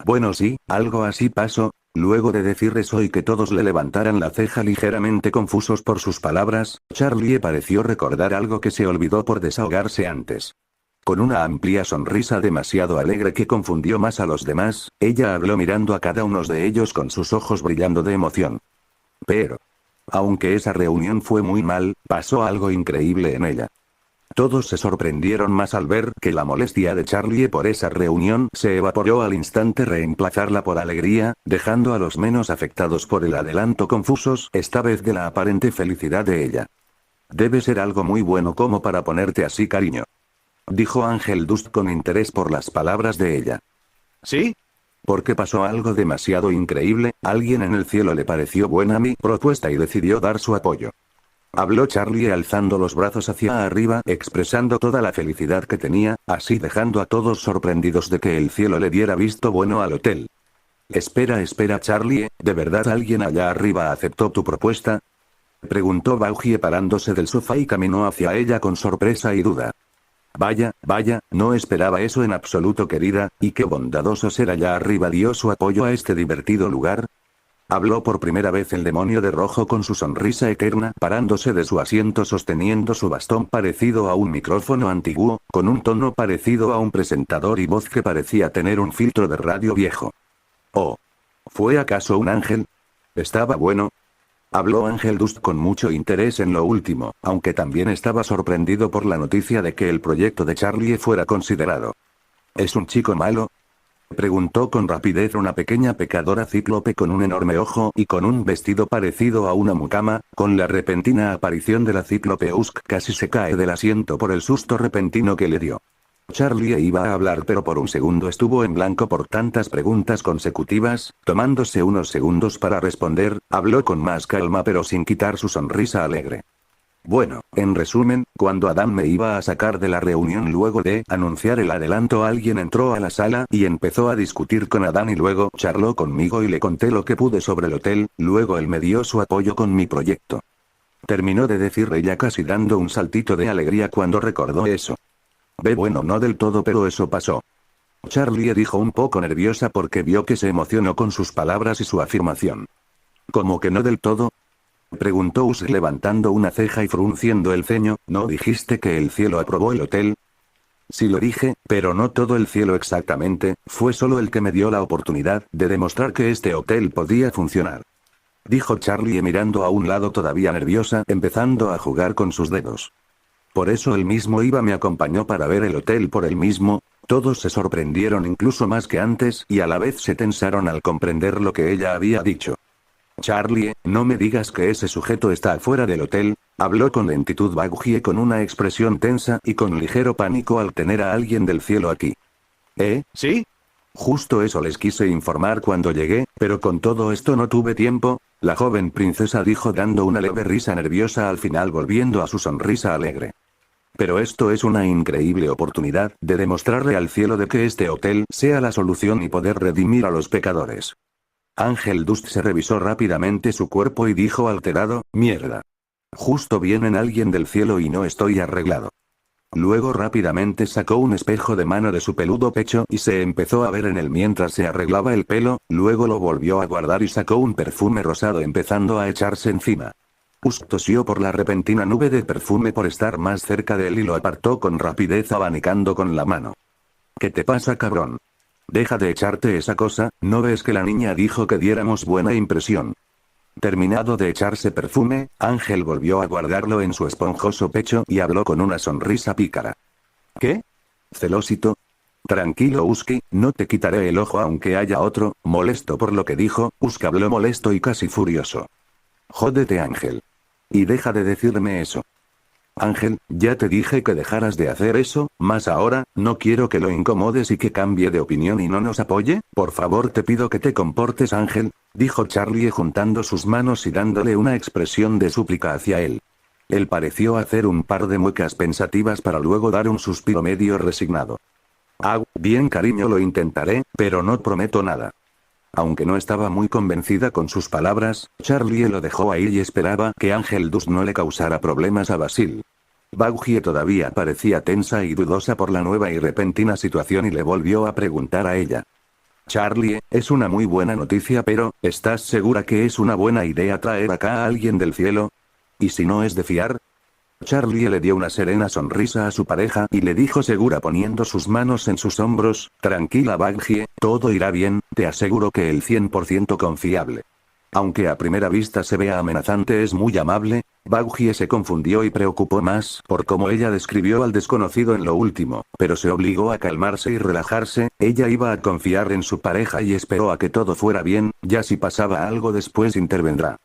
Bueno sí, algo así pasó, luego de decir eso y que todos le levantaran la ceja ligeramente confusos por sus palabras, Charlie pareció recordar algo que se olvidó por desahogarse antes. Con una amplia sonrisa demasiado alegre que confundió más a los demás, ella habló mirando a cada uno de ellos con sus ojos brillando de emoción. Pero, aunque esa reunión fue muy mal, pasó algo increíble en ella. Todos se sorprendieron más al ver que la molestia de Charlie por esa reunión se evaporó al instante reemplazarla por alegría, dejando a los menos afectados por el adelanto confusos, esta vez de la aparente felicidad de ella. Debe ser algo muy bueno como para ponerte así, cariño. Dijo Ángel Dust con interés por las palabras de ella. ¿Sí? Porque pasó algo demasiado increíble, alguien en el cielo le pareció buena mi propuesta y decidió dar su apoyo. Habló Charlie alzando los brazos hacia arriba, expresando toda la felicidad que tenía, así dejando a todos sorprendidos de que el cielo le diera visto bueno al hotel. Espera, Charlie, ¿de verdad alguien allá arriba aceptó tu propuesta? Preguntó Baugie parándose del sofá y caminó hacia ella con sorpresa y duda. Vaya, no esperaba eso en absoluto, querida, y qué bondadoso ser allá arriba dio su apoyo a este divertido lugar. Habló por primera vez el demonio de rojo con su sonrisa eterna, parándose de su asiento sosteniendo su bastón parecido a un micrófono antiguo, con un tono parecido a un presentador y voz que parecía tener un filtro de radio viejo. Oh. ¿Fue acaso un ángel? ¿Estaba bueno? Habló Ángel Dust con mucho interés en lo último, aunque también estaba sorprendido por la noticia de que el proyecto de Charlie fuera considerado. ¿Es un chico malo? Preguntó con rapidez una pequeña pecadora cíclope con un enorme ojo y con un vestido parecido a una mucama. Con la repentina aparición de la cíclope Usk casi se cae del asiento por el susto repentino que le dio. Charlie iba a hablar pero por un segundo estuvo en blanco por tantas preguntas consecutivas, tomándose unos segundos para responder, habló con más calma pero sin quitar su sonrisa alegre. Bueno, en resumen, cuando Adam me iba a sacar de la reunión luego de anunciar el adelanto, alguien entró a la sala y empezó a discutir con Adam y luego charló conmigo y le conté lo que pude sobre el hotel, luego él me dio su apoyo con mi proyecto. Terminó de decir ella casi dando un saltito de alegría cuando recordó eso. Bueno, no del todo, pero eso pasó. Charlie dijo un poco nerviosa porque vio que se emocionó con sus palabras y su afirmación. ¿Cómo que no del todo? Preguntó Usk levantando una ceja y frunciendo el ceño. ¿No dijiste que el cielo aprobó el hotel? Sí lo dije, pero no todo el cielo exactamente, fue solo el que me dio la oportunidad de demostrar que este hotel podía funcionar. Dijo Charlie mirando a un lado todavía nerviosa, empezando a jugar con sus dedos. Por eso él mismo me acompañó para ver el hotel por él mismo. Todos se sorprendieron incluso más que antes y a la vez se tensaron al comprender lo que ella había dicho. Charlie, no me digas que ese sujeto está afuera del hotel, habló con lentitud Baugie con una expresión tensa y con ligero pánico al tener a alguien del cielo aquí. ¿Sí? Justo eso les quise informar cuando llegué, pero con todo esto no tuve tiempo, la joven princesa dijo dando una leve risa nerviosa al final volviendo a su sonrisa alegre. Pero esto es una increíble oportunidad de demostrarle al cielo de que este hotel sea la solución y poder redimir a los pecadores. Ángel Dust se revisó rápidamente su cuerpo y dijo alterado, mierda. Justo viene alguien del cielo y no estoy arreglado. Luego rápidamente sacó un espejo de mano de su peludo pecho y se empezó a ver en él mientras se arreglaba el pelo, luego lo volvió a guardar y sacó un perfume rosado empezando a echarse encima. Usk tosió por la repentina nube de perfume por estar más cerca de él y lo apartó con rapidez abanicando con la mano. ¿Qué te pasa, cabrón? Deja de echarte esa cosa, ¿no ves que la niña dijo que diéramos buena impresión? Terminado de echarse perfume, Ángel volvió a guardarlo en su esponjoso pecho y habló con una sonrisa pícara. ¿Qué? ¿Celosito? Tranquilo, Uski, no te quitaré el ojo aunque haya otro. Molesto por lo que dijo, Usk habló molesto y casi furioso. Jódete, Ángel. Y deja de decirme eso. Ángel, ya te dije que dejaras de hacer eso, más ahora, no quiero que lo incomodes y que cambie de opinión y no nos apoye, por favor te pido que te comportes, Ángel, dijo Charlie juntando sus manos y dándole una expresión de súplica hacia él. Él pareció hacer un par de muecas pensativas para luego dar un suspiro medio resignado. Bien, cariño, lo intentaré, pero no prometo nada. Aunque no estaba muy convencida con sus palabras, Charlie lo dejó ahí y esperaba que Ángel Dust no le causara problemas a Basil. Baugie todavía parecía tensa y dudosa por la nueva y repentina situación y le volvió a preguntar a ella. Charlie, es una muy buena noticia, pero, ¿estás segura que es una buena idea traer acá a alguien del cielo? ¿Y si no es de fiar? Charlie le dio una serena sonrisa a su pareja y le dijo segura poniendo sus manos en sus hombros, tranquila Baugie, todo irá bien, te aseguro que el 100% confiable. Aunque a primera vista se vea amenazante es muy amable, Baguhie se confundió y preocupó más por cómo ella describió al desconocido en lo último, pero se obligó a calmarse y relajarse. Ella iba a confiar en su pareja y esperó a que todo fuera bien, ya si pasaba algo después intervendrá.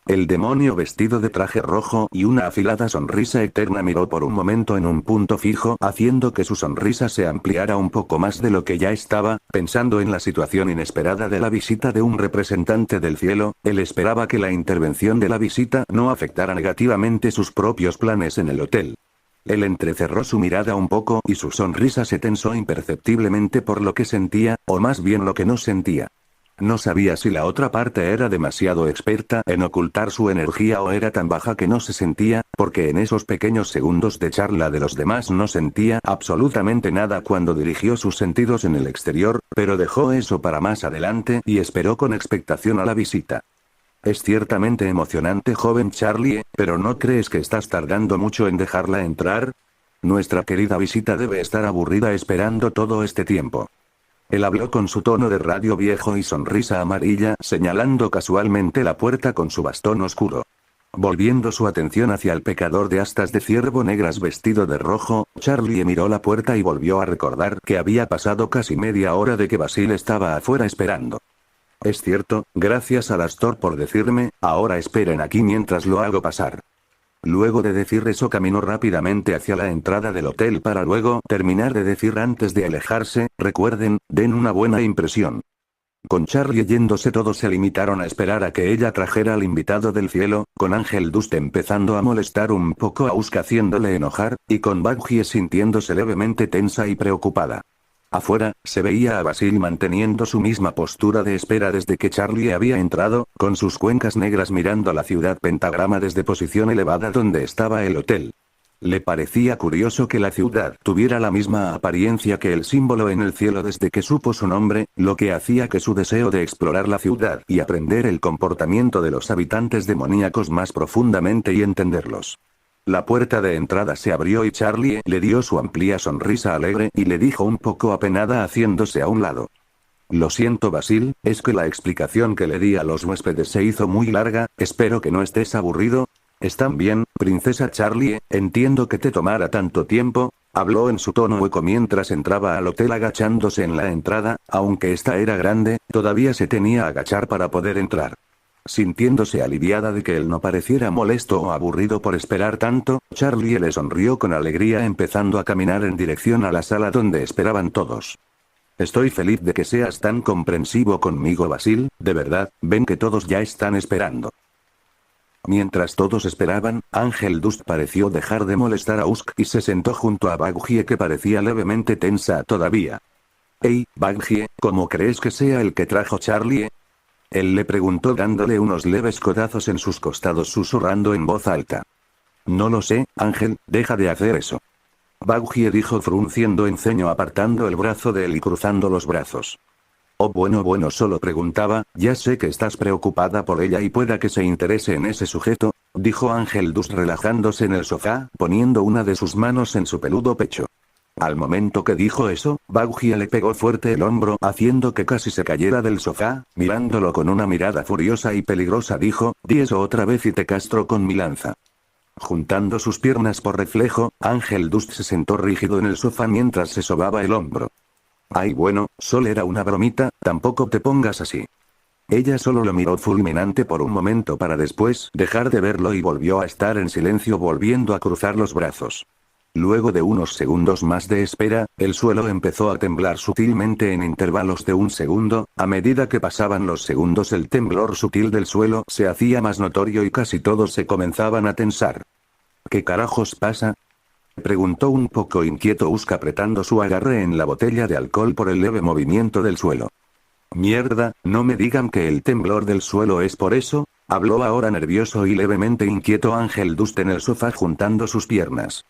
El demonio vestido de traje rojo y una afilada sonrisa eterna miró por un momento en un punto fijo, haciendo que su sonrisa se ampliara un poco más de lo que ya estaba. Pensando en la situación inesperada de la visita de un representante del cielo, él esperaba que la intervención de la visita no afectara negativamente sus propios planes en el hotel. Él entrecerró su mirada un poco y su sonrisa se tensó imperceptiblemente por lo que sentía, o más bien lo que no sentía. No sabía si la otra parte era demasiado experta en ocultar su energía o era tan baja que no se sentía, porque en esos pequeños segundos de charla de los demás no sentía absolutamente nada cuando dirigió sus sentidos en el exterior, pero dejó eso para más adelante y esperó con expectación a la visita. Es ciertamente emocionante, joven Charlie, pero ¿no crees que estás tardando mucho en dejarla entrar? Nuestra querida visita debe estar aburrida esperando todo este tiempo. Él habló con su tono de radio viejo y sonrisa amarilla, señalando casualmente la puerta con su bastón oscuro. Volviendo su atención hacia el pecador de astas de ciervo negras vestido de rojo, Charlie miró la puerta y volvió a recordar que había pasado casi media hora de que Basil estaba afuera esperando. Es cierto, gracias al Astor por decirme, ahora esperen aquí mientras lo hago pasar. Luego de decir eso caminó rápidamente hacia la entrada del hotel para luego terminar de decir antes de alejarse, recuerden, den una buena impresión. Con Charlie yéndose todos se limitaron a esperar a que ella trajera al invitado del cielo, con Ángel Dust empezando a molestar un poco a Usk haciéndole enojar, y con Baguhie sintiéndose levemente tensa y preocupada. Afuera, se veía a Basil manteniendo su misma postura de espera desde que Charlie había entrado, con sus cuencas negras mirando la ciudad pentagrama desde posición elevada donde estaba el hotel. Le parecía curioso que la ciudad tuviera la misma apariencia que el símbolo en el cielo desde que supo su nombre, lo que hacía que su deseo de explorar la ciudad y aprender el comportamiento de los habitantes demoníacos más profundamente y entenderlos. La puerta de entrada se abrió y Charlie le dio su amplia sonrisa alegre y le dijo un poco apenada haciéndose a un lado. Lo siento Basil, es que la explicación que le di a los huéspedes se hizo muy larga, espero que no estés aburrido. ¿Están bien, princesa Charlie? Entiendo que te tomara tanto tiempo, habló en su tono hueco mientras entraba al hotel agachándose en la entrada, aunque esta era grande, todavía se tenía que agachar para poder entrar. Sintiéndose aliviada de que él no pareciera molesto o aburrido por esperar tanto, Charlie le sonrió con alegría empezando a caminar en dirección a la sala donde esperaban todos. Estoy feliz de que seas tan comprensivo conmigo Basil, de verdad, ven que todos ya están esperando. Mientras todos esperaban, Ángel Dust pareció dejar de molestar a Usk y se sentó junto a Baguhie que parecía levemente tensa todavía. Hey, Baguhie, ¿cómo crees que sea el que trajo Charlie? Él le preguntó dándole unos leves codazos en sus costados susurrando en voz alta. No lo sé, Ángel, deja de hacer eso. Baguhie dijo frunciendo el ceño apartando el brazo de él y cruzando los brazos. Oh bueno solo preguntaba, ya sé que estás preocupada por ella y pueda que se interese en ese sujeto, dijo Ángel Dust relajándose en el sofá, poniendo una de sus manos en su peludo pecho. Al momento que dijo eso, Baguhie le pegó fuerte el hombro haciendo que casi se cayera del sofá, mirándolo con una mirada furiosa y peligrosa dijo, di eso otra vez y te castro con mi lanza. Juntando sus piernas por reflejo, Ángel Dust se sentó rígido en el sofá mientras se sobaba el hombro. Ay bueno, solo era una bromita, tampoco te pongas así. Ella solo lo miró fulminante por un momento para después dejar de verlo y volvió a estar en silencio volviendo a cruzar los brazos. Luego de unos segundos más de espera, el suelo empezó a temblar sutilmente en intervalos de un segundo, a medida que pasaban los segundos el temblor sutil del suelo se hacía más notorio y casi todos se comenzaban a tensar. ¿Qué carajos pasa? Preguntó un poco inquieto Usk apretando su agarre en la botella de alcohol por el leve movimiento del suelo. Mierda, no me digan que el temblor del suelo es por eso, habló ahora nervioso y levemente inquieto Ángel Dust en el sofá juntando sus piernas.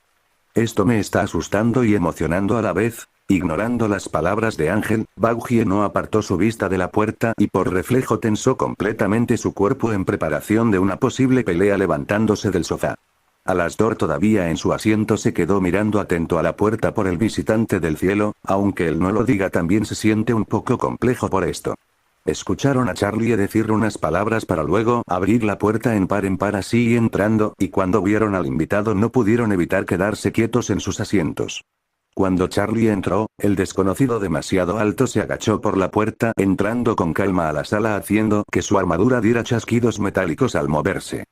Esto me está asustando y emocionando a la vez. Ignorando las palabras de Ángel, Baguhie no apartó su vista de la puerta y por reflejo tensó completamente su cuerpo en preparación de una posible pelea levantándose del sofá. Alastor todavía en su asiento se quedó mirando atento a la puerta por el visitante del cielo, aunque él no lo diga también se siente un poco complejo por esto. Escucharon a Charlie decir unas palabras para luego abrir la puerta en par así entrando, y cuando vieron al invitado no pudieron evitar quedarse quietos en sus asientos. Cuando Charlie entró, el desconocido demasiado alto se agachó por la puerta, entrando con calma a la sala haciendo que su armadura diera chasquidos metálicos al moverse.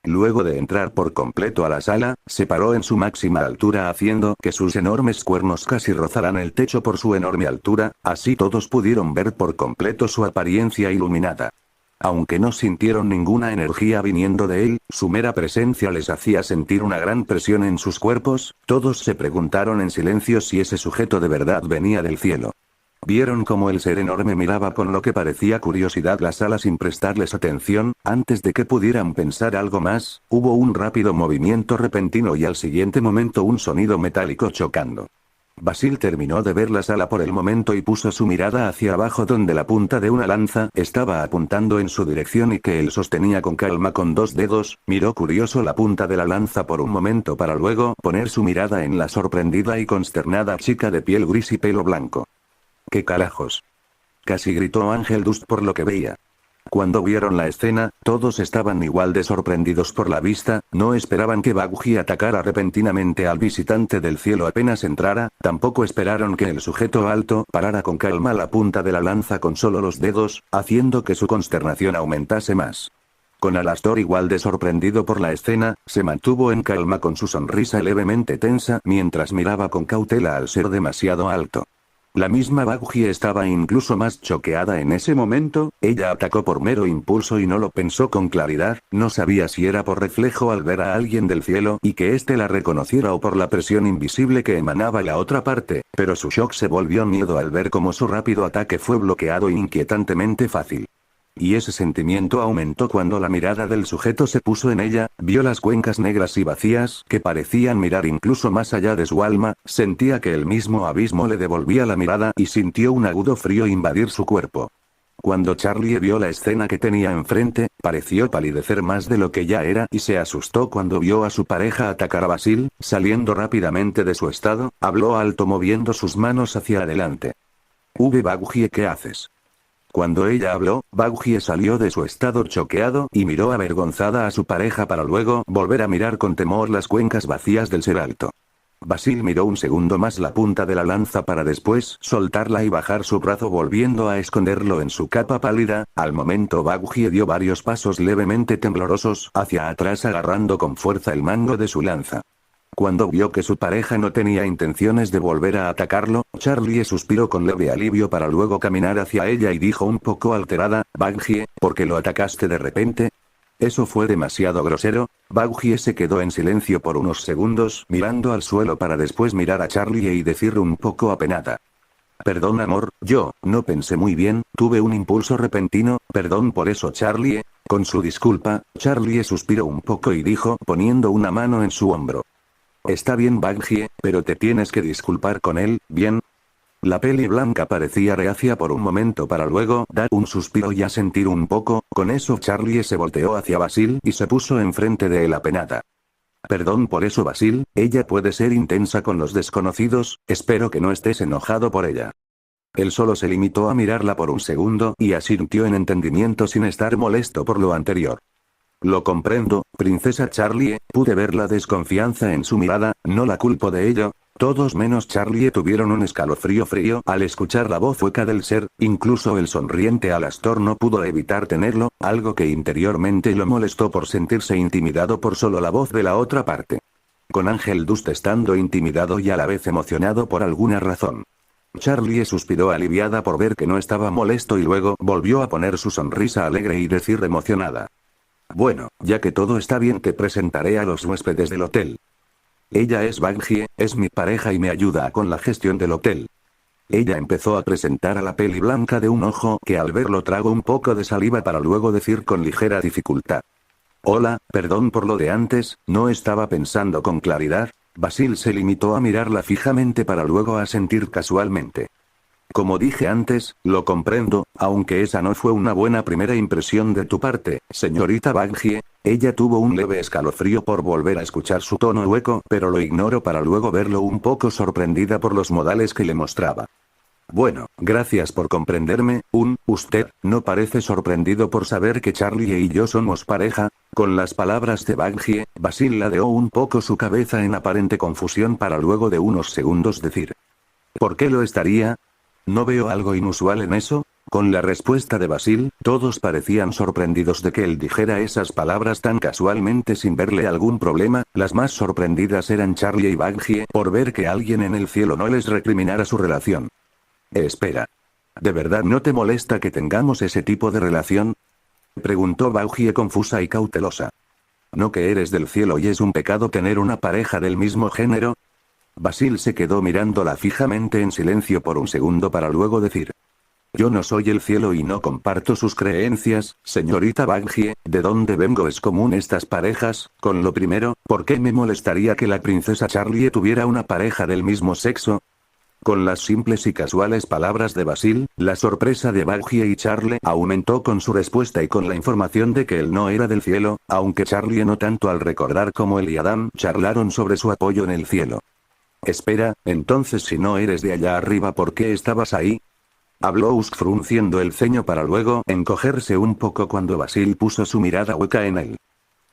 Luego de entrar por completo a la sala, se paró en su máxima altura haciendo que sus enormes cuernos casi rozaran el techo por su enorme altura, así todos pudieron ver por completo su apariencia iluminada. Aunque no sintieron ninguna energía viniendo de él, su mera presencia les hacía sentir una gran presión en sus cuerpos, todos se preguntaron en silencio si ese sujeto de verdad venía del cielo. Vieron cómo el ser enorme miraba con lo que parecía curiosidad la sala sin prestarles atención, antes de que pudieran pensar algo más, hubo un rápido movimiento repentino y al siguiente momento un sonido metálico chocando. Basil terminó de ver la sala por el momento y puso su mirada hacia abajo donde la punta de una lanza estaba apuntando en su dirección y que él sostenía con calma con 2 dedos, miró curioso la punta de la lanza por un momento para luego poner su mirada en la sorprendida y consternada chica de piel gris y pelo blanco. ¿Qué carajos? Casi gritó Ángel Dust por lo que veía. Cuando vieron la escena, todos estaban igual de sorprendidos por la vista, no esperaban que Baguji atacara repentinamente al visitante del cielo apenas entrara, tampoco esperaron que el sujeto alto parara con calma la punta de la lanza con solo los dedos, haciendo que su consternación aumentase más. Con Alastor igual de sorprendido por la escena, se mantuvo en calma con su sonrisa levemente tensa mientras miraba con cautela al ser demasiado alto. La misma Baguji estaba incluso más choqueada en ese momento, ella atacó por mero impulso y no lo pensó con claridad, no sabía si era por reflejo al ver a alguien del cielo y que éste la reconociera o por la presión invisible que emanaba la otra parte, pero su shock se volvió miedo al ver cómo su rápido ataque fue bloqueado inquietantemente fácil. Y ese sentimiento aumentó cuando la mirada del sujeto se puso en ella, vio las cuencas negras y vacías que parecían mirar incluso más allá de su alma, sentía que el mismo abismo le devolvía la mirada y sintió un agudo frío invadir su cuerpo. Cuando Charlie vio la escena que tenía enfrente, pareció palidecer más de lo que ya era y se asustó cuando vio a su pareja atacar a Basil, saliendo rápidamente de su estado, habló alto moviendo sus manos hacia adelante. Baguji, ¿qué haces? Cuando ella habló, Baguji salió de su estado choqueado y miró avergonzada a su pareja para luego volver a mirar con temor las cuencas vacías del ser alto. Basil miró un segundo más la punta de la lanza para después soltarla y bajar su brazo volviendo a esconderlo en su capa pálida, al momento Baguji dio varios pasos levemente temblorosos hacia atrás agarrando con fuerza el mango de su lanza. Cuando vio que su pareja no tenía intenciones de volver a atacarlo, Charlie suspiró con leve alivio para luego caminar hacia ella y dijo un poco alterada, Baguji, ¿por qué lo atacaste de repente? Eso fue demasiado grosero. Baguji se quedó en silencio por unos segundos mirando al suelo para después mirar a Charlie y decir un poco apenada. Perdón amor, yo no pensé muy bien, tuve un impulso repentino, perdón por eso Charlie. Con su disculpa, Charlie suspiró un poco y dijo poniendo una mano en su hombro. Está bien Baguji, pero te tienes que disculpar con él, ¿bien? La peli blanca parecía reacia por un momento para luego dar un suspiro y asentir un poco, con eso Charlie se volteó hacia Basil y se puso enfrente de él apenada. Perdón por eso Basil, ella puede ser intensa con los desconocidos, espero que no estés enojado por ella. Él solo se limitó a mirarla por un segundo y asintió en entendimiento sin estar molesto por lo anterior. Lo comprendo, princesa Charlie, pude ver la desconfianza en su mirada, no la culpo de ello. Todos menos Charlie tuvieron un escalofrío frío al escuchar la voz hueca del ser, incluso el sonriente Alastor no pudo evitar tenerlo, algo que interiormente lo molestó por sentirse intimidado por solo la voz de la otra parte. Con Ángel Dust estando intimidado y a la vez emocionado por alguna razón. Charlie suspiró aliviada por ver que no estaba molesto y luego volvió a poner su sonrisa alegre y decir emocionada. Bueno, ya que todo está bien te presentaré a los huéspedes del hotel. Ella es Baguji, es mi pareja y me ayuda con la gestión del hotel. Ella empezó a presentar a la peli blanca de un ojo que al verlo tragó un poco de saliva para luego decir con ligera dificultad. Hola, perdón por lo de antes, no estaba pensando con claridad. Basil se limitó a mirarla fijamente para luego asentir casualmente. Como dije antes, lo comprendo, aunque esa no fue una buena primera impresión de tu parte, señorita Baguji. Ella tuvo un leve escalofrío por volver a escuchar su tono hueco, pero lo ignoró para luego verlo un poco sorprendida por los modales que le mostraba. Bueno, gracias por comprenderme, usted, ¿no parece sorprendido por saber que Charlie y yo somos pareja? Con las palabras de Bungie, Basil ladeó un poco su cabeza en aparente confusión para luego de unos segundos decir. ¿Por qué lo estaría? ¿No veo algo inusual en eso? Con la respuesta de Basil, todos parecían sorprendidos de que él dijera esas palabras tan casualmente sin verle algún problema. Las más sorprendidas eran Charlie y Bungie por ver que alguien en el cielo no les recriminara su relación. Espera. ¿De verdad no te molesta que tengamos ese tipo de relación? Preguntó Bungie confusa y cautelosa. ¿No que eres del cielo y es un pecado tener una pareja del mismo género? Basil se quedó mirándola fijamente en silencio por un segundo para luego decir. Yo no soy el cielo y no comparto sus creencias, señorita Bungie. ¿De dónde vengo es común estas parejas? Con lo primero, ¿por qué me molestaría que la princesa Charlie tuviera una pareja del mismo sexo? Con las simples y casuales palabras de Basil, la sorpresa de Bungie y Charlie aumentó con su respuesta y con la información de que él no era del cielo, aunque Charlie no tanto al recordar cómo él y Adam charlaron sobre su apoyo en el cielo. Espera, entonces si no eres de allá arriba, ¿por qué estabas ahí? Habló Usk frunciendo el ceño para luego encogerse un poco cuando Basil puso su mirada hueca en él.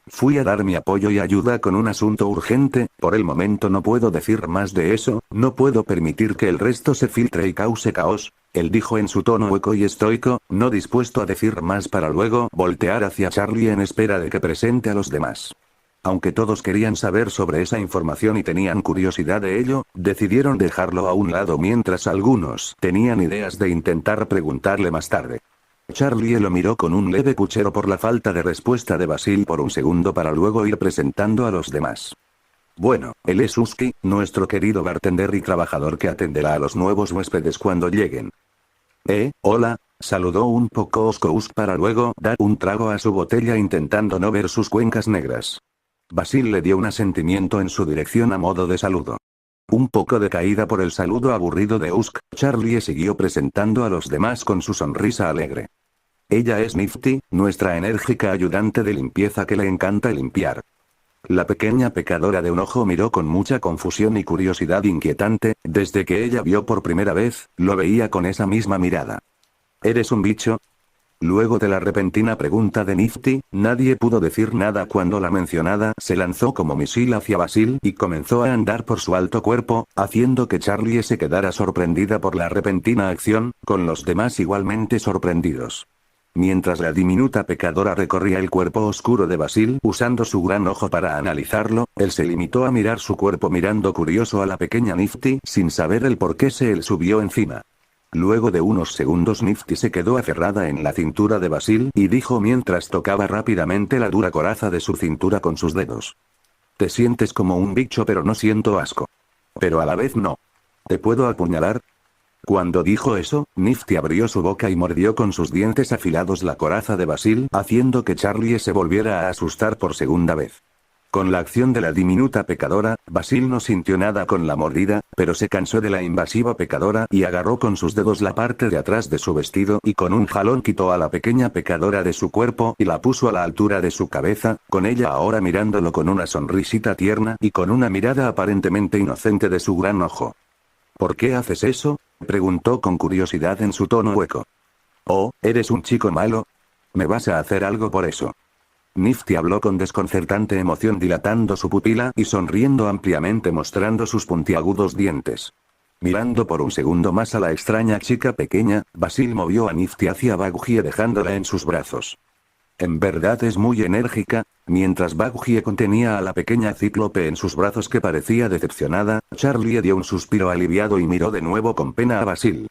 Fui a dar mi apoyo y ayuda con un asunto urgente, por el momento no puedo decir más de eso, no puedo permitir que el resto se filtre y cause caos, él dijo en su tono hueco y estoico, no dispuesto a decir más para luego voltear hacia Charlie en espera de que presente a los demás. Aunque todos querían saber sobre esa información y tenían curiosidad de ello, decidieron dejarlo a un lado mientras algunos tenían ideas de intentar preguntarle más tarde. Charlie lo miró con un leve puchero por la falta de respuesta de Basil por un segundo para luego ir presentando a los demás. Bueno, él es Usky, nuestro querido bartender y trabajador que atenderá a los nuevos huéspedes cuando lleguen. Hola, saludó un poco osco Usk para luego dar un trago a su botella intentando no ver sus cuencas negras. Basil le dio un asentimiento en su dirección a modo de saludo. Un poco decaída por el saludo aburrido de Usk, Charlie siguió presentando a los demás con su sonrisa alegre. Ella es Nifty, nuestra enérgica ayudante de limpieza que le encanta limpiar. La pequeña pecadora de un ojo miró con mucha confusión y curiosidad inquietante, desde que ella vio por primera vez, lo veía con esa misma mirada. ¿Eres un bicho? Luego de la repentina pregunta de Nifty, nadie pudo decir nada cuando la mencionada se lanzó como misil hacia Basil y comenzó a andar por su alto cuerpo, haciendo que Charlie se quedara sorprendida por la repentina acción, con los demás igualmente sorprendidos. Mientras la diminuta pecadora recorría el cuerpo oscuro de Basil usando su gran ojo para analizarlo, él se limitó a mirar su cuerpo mirando curioso a la pequeña Nifty sin saber el por qué se le subió encima. Luego de unos segundos Nifty se quedó aferrada en la cintura de Basil y dijo mientras tocaba rápidamente la dura coraza de su cintura con sus dedos. Te sientes como un bicho pero no siento asco. Pero a la vez no. ¿Te puedo apuñalar? Cuando dijo eso, Nifty abrió su boca y mordió con sus dientes afilados la coraza de Basil, haciendo que Charlie se volviera a asustar por segunda vez. Con la acción de la diminuta pecadora, Basil no sintió nada con la mordida, pero se cansó de la invasiva pecadora y agarró con sus dedos la parte de atrás de su vestido y con un jalón quitó a la pequeña pecadora de su cuerpo y la puso a la altura de su cabeza, con ella ahora mirándolo con una sonrisita tierna y con una mirada aparentemente inocente de su gran ojo. ¿Por qué haces eso?, preguntó con curiosidad en su tono hueco. Oh, ¿eres un chico malo? ¿Me vas a hacer algo por eso? Nifty habló con desconcertante emoción dilatando su pupila y sonriendo ampliamente mostrando sus puntiagudos dientes. Mirando por un segundo más a la extraña chica pequeña, Basil movió a Nifty hacia Bungie dejándola en sus brazos. En verdad es muy enérgica. Mientras Bungie contenía a la pequeña cíclope en sus brazos que parecía decepcionada, Charlie dio un suspiro aliviado y miró de nuevo con pena a Basil.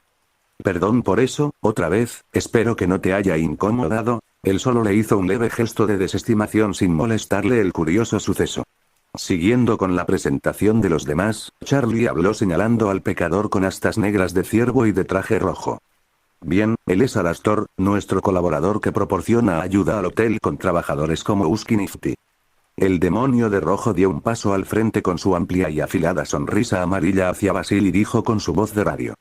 Perdón por eso, otra vez, espero que no te haya incomodado. Él solo le hizo un leve gesto de desestimación sin molestarle el curioso suceso. Siguiendo con la presentación de los demás, Charlie habló señalando al pecador con astas negras de ciervo y de traje rojo. Bien, él es Alastor, nuestro colaborador que proporciona ayuda al hotel con trabajadores como Usky Nifty. El demonio de rojo dio un paso al frente con su amplia y afilada sonrisa amarilla hacia Basil y dijo con su voz de radio.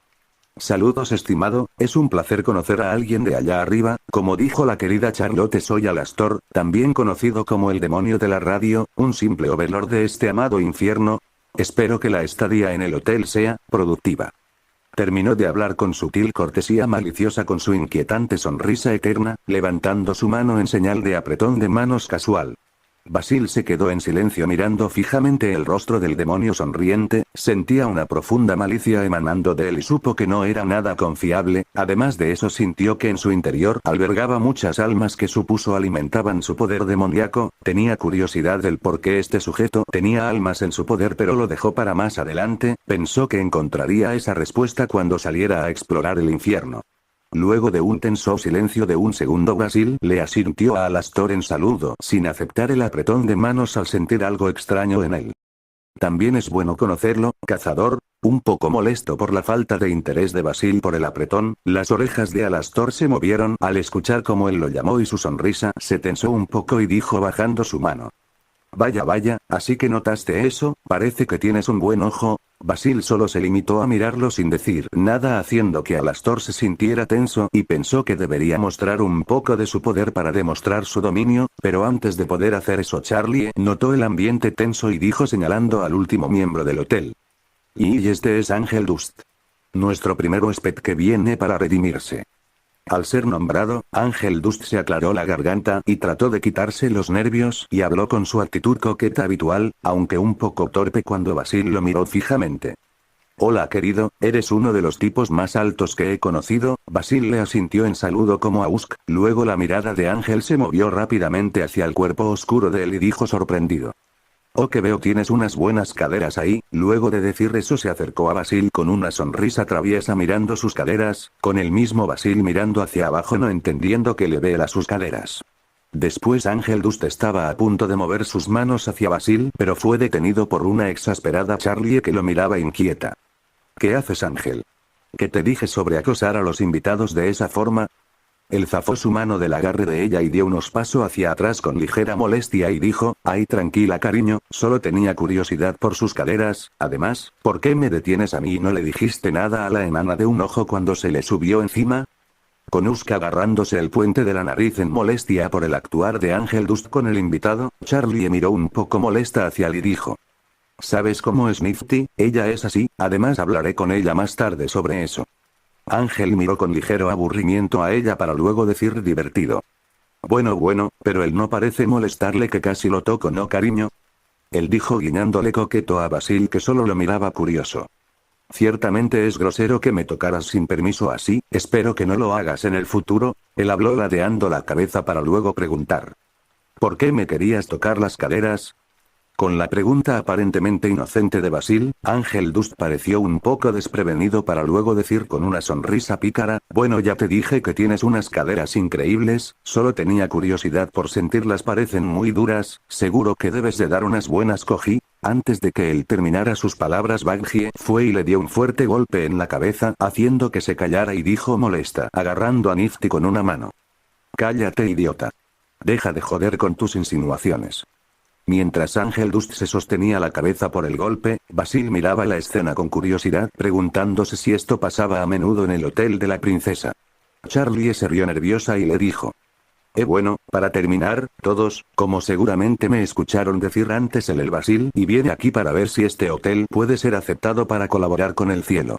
Saludos estimado, es un placer conocer a alguien de allá arriba, como dijo la querida Charlotte soy Alastor, también conocido como el demonio de la radio, un simple overlord de este amado infierno. Espero que la estadía en el hotel sea productiva. Terminó de hablar con sutil cortesía maliciosa con su inquietante sonrisa eterna, levantando su mano en señal de apretón de manos casual. Basil se quedó en silencio mirando fijamente el rostro del demonio sonriente, sentía una profunda malicia emanando de él y supo que no era nada confiable, además de eso sintió que en su interior albergaba muchas almas que supuso alimentaban su poder demoníaco, tenía curiosidad del por qué este sujeto tenía almas en su poder pero lo dejó para más adelante, pensó que encontraría esa respuesta cuando saliera a explorar el infierno. Luego de un tenso silencio de un segundo Basil le asintió a Alastor en saludo sin aceptar el apretón de manos al sentir algo extraño en él. También es bueno conocerlo, cazador. Un poco molesto por la falta de interés de Basil por el apretón, las orejas de Alastor se movieron al escuchar cómo él lo llamó y su sonrisa se tensó un poco y dijo bajando su mano. Vaya vaya, así que notaste eso, parece que tienes un buen ojo. Basil solo se limitó a mirarlo sin decir nada haciendo que Alastor se sintiera tenso y pensó que debería mostrar un poco de su poder para demostrar su dominio, pero antes de poder hacer eso Charlie notó el ambiente tenso y dijo señalando al último miembro del hotel. Y este es Ángel Dust. Nuestro primer huésped que viene para redimirse. Al ser nombrado, Ángel Dust se aclaró la garganta y trató de quitarse los nervios y habló con su actitud coqueta habitual, aunque un poco torpe cuando Basil lo miró fijamente. Hola querido, eres uno de los tipos más altos que he conocido. Basil le asintió en saludo como a Usk, luego la mirada de Ángel se movió rápidamente hacia el cuerpo oscuro de él y dijo sorprendido. Oh que veo tienes unas buenas caderas ahí. Luego de decir eso se acercó a Basil con una sonrisa traviesa mirando sus caderas, con el mismo Basil mirando hacia abajo no entendiendo que le vela sus caderas. Después Ángel Dust estaba a punto de mover sus manos hacia Basil pero fue detenido por una exasperada Charlie que lo miraba inquieta. ¿Qué haces Ángel? ¿Qué te dije sobre acosar a los invitados de esa forma? Él zafó su mano del agarre de ella y dio unos pasos hacia atrás con ligera molestia y dijo, ay tranquila cariño, solo tenía curiosidad por sus caderas, además, ¿por qué me detienes a mí y no le dijiste nada a la enana de un ojo cuando se le subió encima? Con Usk agarrándose el puente de la nariz en molestia por el actuar de Ángel Dust con el invitado, Charlie miró un poco molesta hacia él y dijo. ¿Sabes cómo es Nifty? Ella es así, además hablaré con ella más tarde sobre eso. Ángel miró con ligero aburrimiento a ella para luego decir divertido. Bueno, pero él no parece molestarle que casi lo toco ¿no cariño? Él dijo guiñándole coqueto a Basil que solo lo miraba curioso. Ciertamente es grosero que me tocaras sin permiso así, espero que no lo hagas en el futuro. Él habló ladeando la cabeza para luego preguntar. ¿Por qué me querías tocar las caderas? Con la pregunta aparentemente inocente de Basil, Ángel Dust pareció un poco desprevenido para luego decir con una sonrisa pícara, bueno ya te dije que tienes unas caderas increíbles, solo tenía curiosidad por sentirlas parecen muy duras, seguro que debes de dar unas buenas cogí. Antes de que él terminara sus palabras Baggie fue y le dio un fuerte golpe en la cabeza haciendo que se callara y dijo molesta, agarrando a Nifty con una mano. Cállate idiota. Deja de joder con tus insinuaciones. Mientras Ángel Dust se sostenía la cabeza por el golpe, Basil miraba la escena con curiosidad preguntándose si esto pasaba a menudo en el hotel de la princesa. Charlie se rió nerviosa y le dijo. Bueno, para terminar, todos, como seguramente me escucharon decir antes el Basil y viene aquí para ver si este hotel puede ser aceptado para colaborar con el cielo.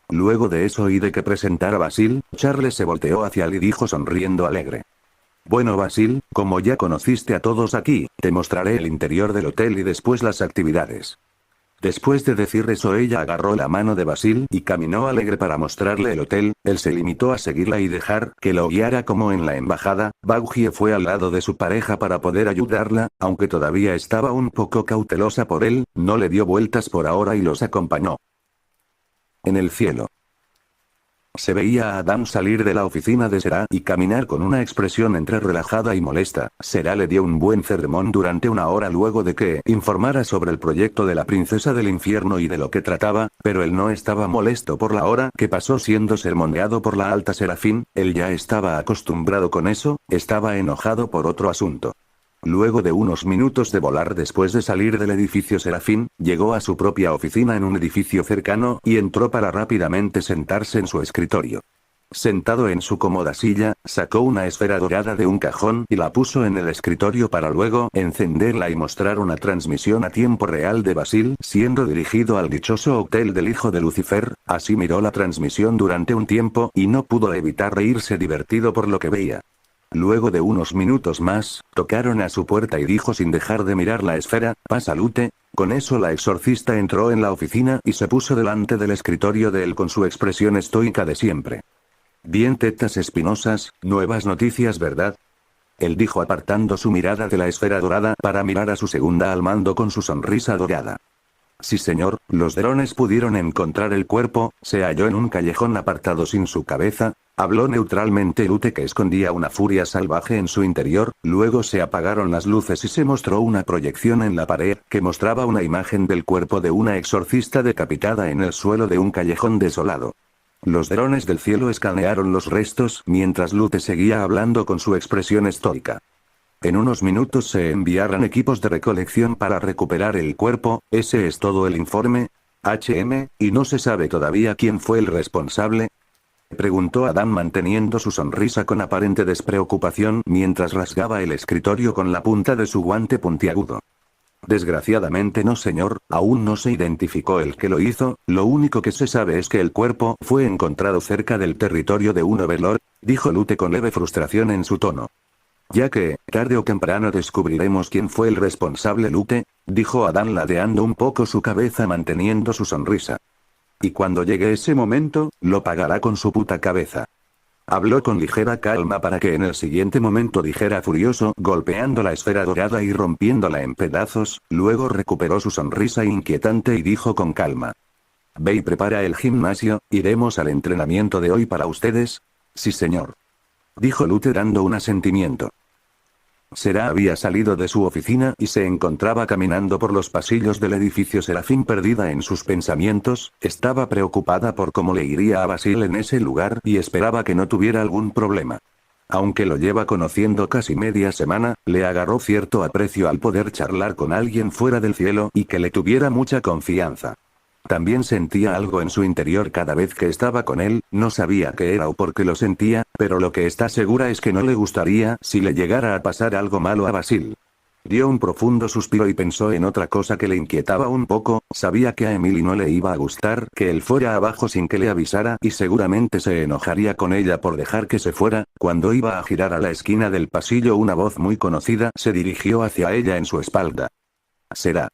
Luego de eso y de que presentara Basil, Charlie se volteó hacia él y dijo sonriendo alegre. Bueno Basil, como ya conociste a todos aquí, te mostraré el interior del hotel y después las actividades. Después de decir eso ella agarró la mano de Basil y caminó alegre para mostrarle el hotel, él se limitó a seguirla y dejar que lo guiara como en la embajada. Baggie fue al lado de su pareja para poder ayudarla, aunque todavía estaba un poco cautelosa por él, no le dio vueltas por ahora y los acompañó. En el cielo. Se veía a Adam salir de la oficina de Será y caminar con una expresión entre relajada y molesta. Será le dio un buen sermón durante una hora luego de que informara sobre el proyecto de la princesa del infierno y de lo que trataba, pero él no estaba molesto por la hora que pasó siendo sermoneado por la alta Serafín, él ya estaba acostumbrado con eso, estaba enojado por otro asunto. Luego de unos minutos de volar después de salir del edificio Serafín, llegó a su propia oficina en un edificio cercano y entró para rápidamente sentarse en su escritorio. Sentado en su cómoda silla, sacó una esfera dorada de un cajón y la puso en el escritorio para luego encenderla y mostrar una transmisión a tiempo real de Basil siendo dirigido al dichoso hotel del hijo de Lucifer. Así miró la transmisión durante un tiempo y no pudo evitar reírse divertido por lo que veía. Luego de unos minutos más, tocaron a su puerta y dijo sin dejar de mirar la esfera, «Pasa, Lute». Con eso la exorcista entró en la oficina y se puso delante del escritorio de él con su expresión estoica de siempre. «Bien, tetas espinosas, nuevas noticias, ¿verdad?», él dijo apartando su mirada de la esfera dorada para mirar a su segunda al mando con su sonrisa dorada. «Sí, señor, los drones pudieron encontrar el cuerpo, se halló en un callejón apartado sin su cabeza», habló neutralmente Lute que escondía una furia salvaje en su interior. Luego se apagaron las luces y se mostró una proyección en la pared que mostraba una imagen del cuerpo de una exorcista decapitada en el suelo de un callejón desolado. Los drones del cielo escanearon los restos mientras Lute seguía hablando con su expresión estoica. En unos minutos se enviarán equipos de recolección para recuperar el cuerpo, ese es todo el informe. ¿Y no se sabe todavía quién fue el responsable?, preguntó Adam manteniendo su sonrisa con aparente despreocupación mientras rasgaba el escritorio con la punta de su guante puntiagudo. Desgraciadamente no, señor, aún no se identificó el que lo hizo, lo único que se sabe es que el cuerpo fue encontrado cerca del territorio de un Overlord, dijo Lute con leve frustración en su tono. Ya que, tarde o temprano descubriremos quién fue el responsable, Lute, dijo Adam ladeando un poco su cabeza manteniendo su sonrisa. Y cuando llegue ese momento, lo pagará con su puta cabeza. Habló con ligera calma para que en el siguiente momento dijera furioso, golpeando la esfera dorada y rompiéndola en pedazos. Luego recuperó su sonrisa inquietante y dijo con calma. «Ve y prepara el gimnasio, iremos al entrenamiento de hoy para ustedes». «Sí, señor», dijo Lute dando un asentimiento. Sera había salido de su oficina y se encontraba caminando por los pasillos del edificio Serafín perdida en sus pensamientos, estaba preocupada por cómo le iría a Basil en ese lugar y esperaba que no tuviera algún problema. Aunque lo lleva conociendo casi media semana, le agarró cierto aprecio al poder charlar con alguien fuera del cielo y que le tuviera mucha confianza. También sentía algo en su interior cada vez que estaba con él, no sabía qué era o por qué lo sentía, pero lo que está segura es que no le gustaría si le llegara a pasar algo malo a Basil. Dio un profundo suspiro y pensó en otra cosa que le inquietaba un poco, sabía que a Emily no le iba a gustar que él fuera abajo sin que le avisara y seguramente se enojaría con ella por dejar que se fuera. Cuando iba a girar a la esquina del pasillo una voz muy conocida se dirigió hacia ella en su espalda. «Sera.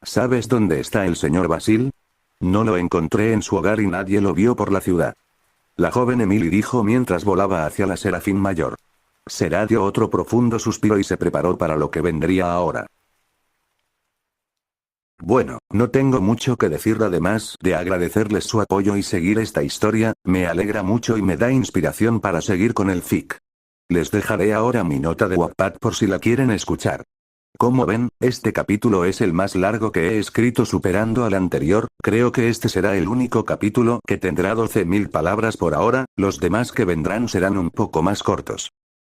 ¿Sabes dónde está el señor Basil? No lo encontré en su hogar y nadie lo vio por la ciudad». La joven Emily dijo mientras volaba hacia la Serafín Mayor. Sera dio otro profundo suspiro y se preparó para lo que vendría ahora. Bueno, no tengo mucho que decir además de agradecerles su apoyo y seguir esta historia, me alegra mucho y me da inspiración para seguir con el fic. Les dejaré ahora mi nota de Wattpad por si la quieren escuchar. Como ven, este capítulo es el más largo que he escrito superando al anterior, creo que este será el único capítulo que tendrá 12.000 palabras por ahora, los demás que vendrán serán un poco más cortos.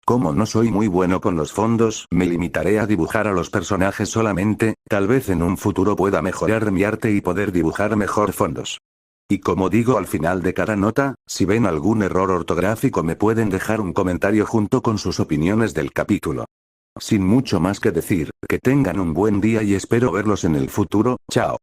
Como no soy muy bueno con los fondos, me limitaré a dibujar a los personajes solamente, tal vez en un futuro pueda mejorar mi arte y poder dibujar mejor fondos. Y como digo al final de cada nota, si ven algún error ortográfico me pueden dejar un comentario junto con sus opiniones del capítulo. Sin mucho más que decir, que tengan un buen día y espero verlos en el futuro, chao.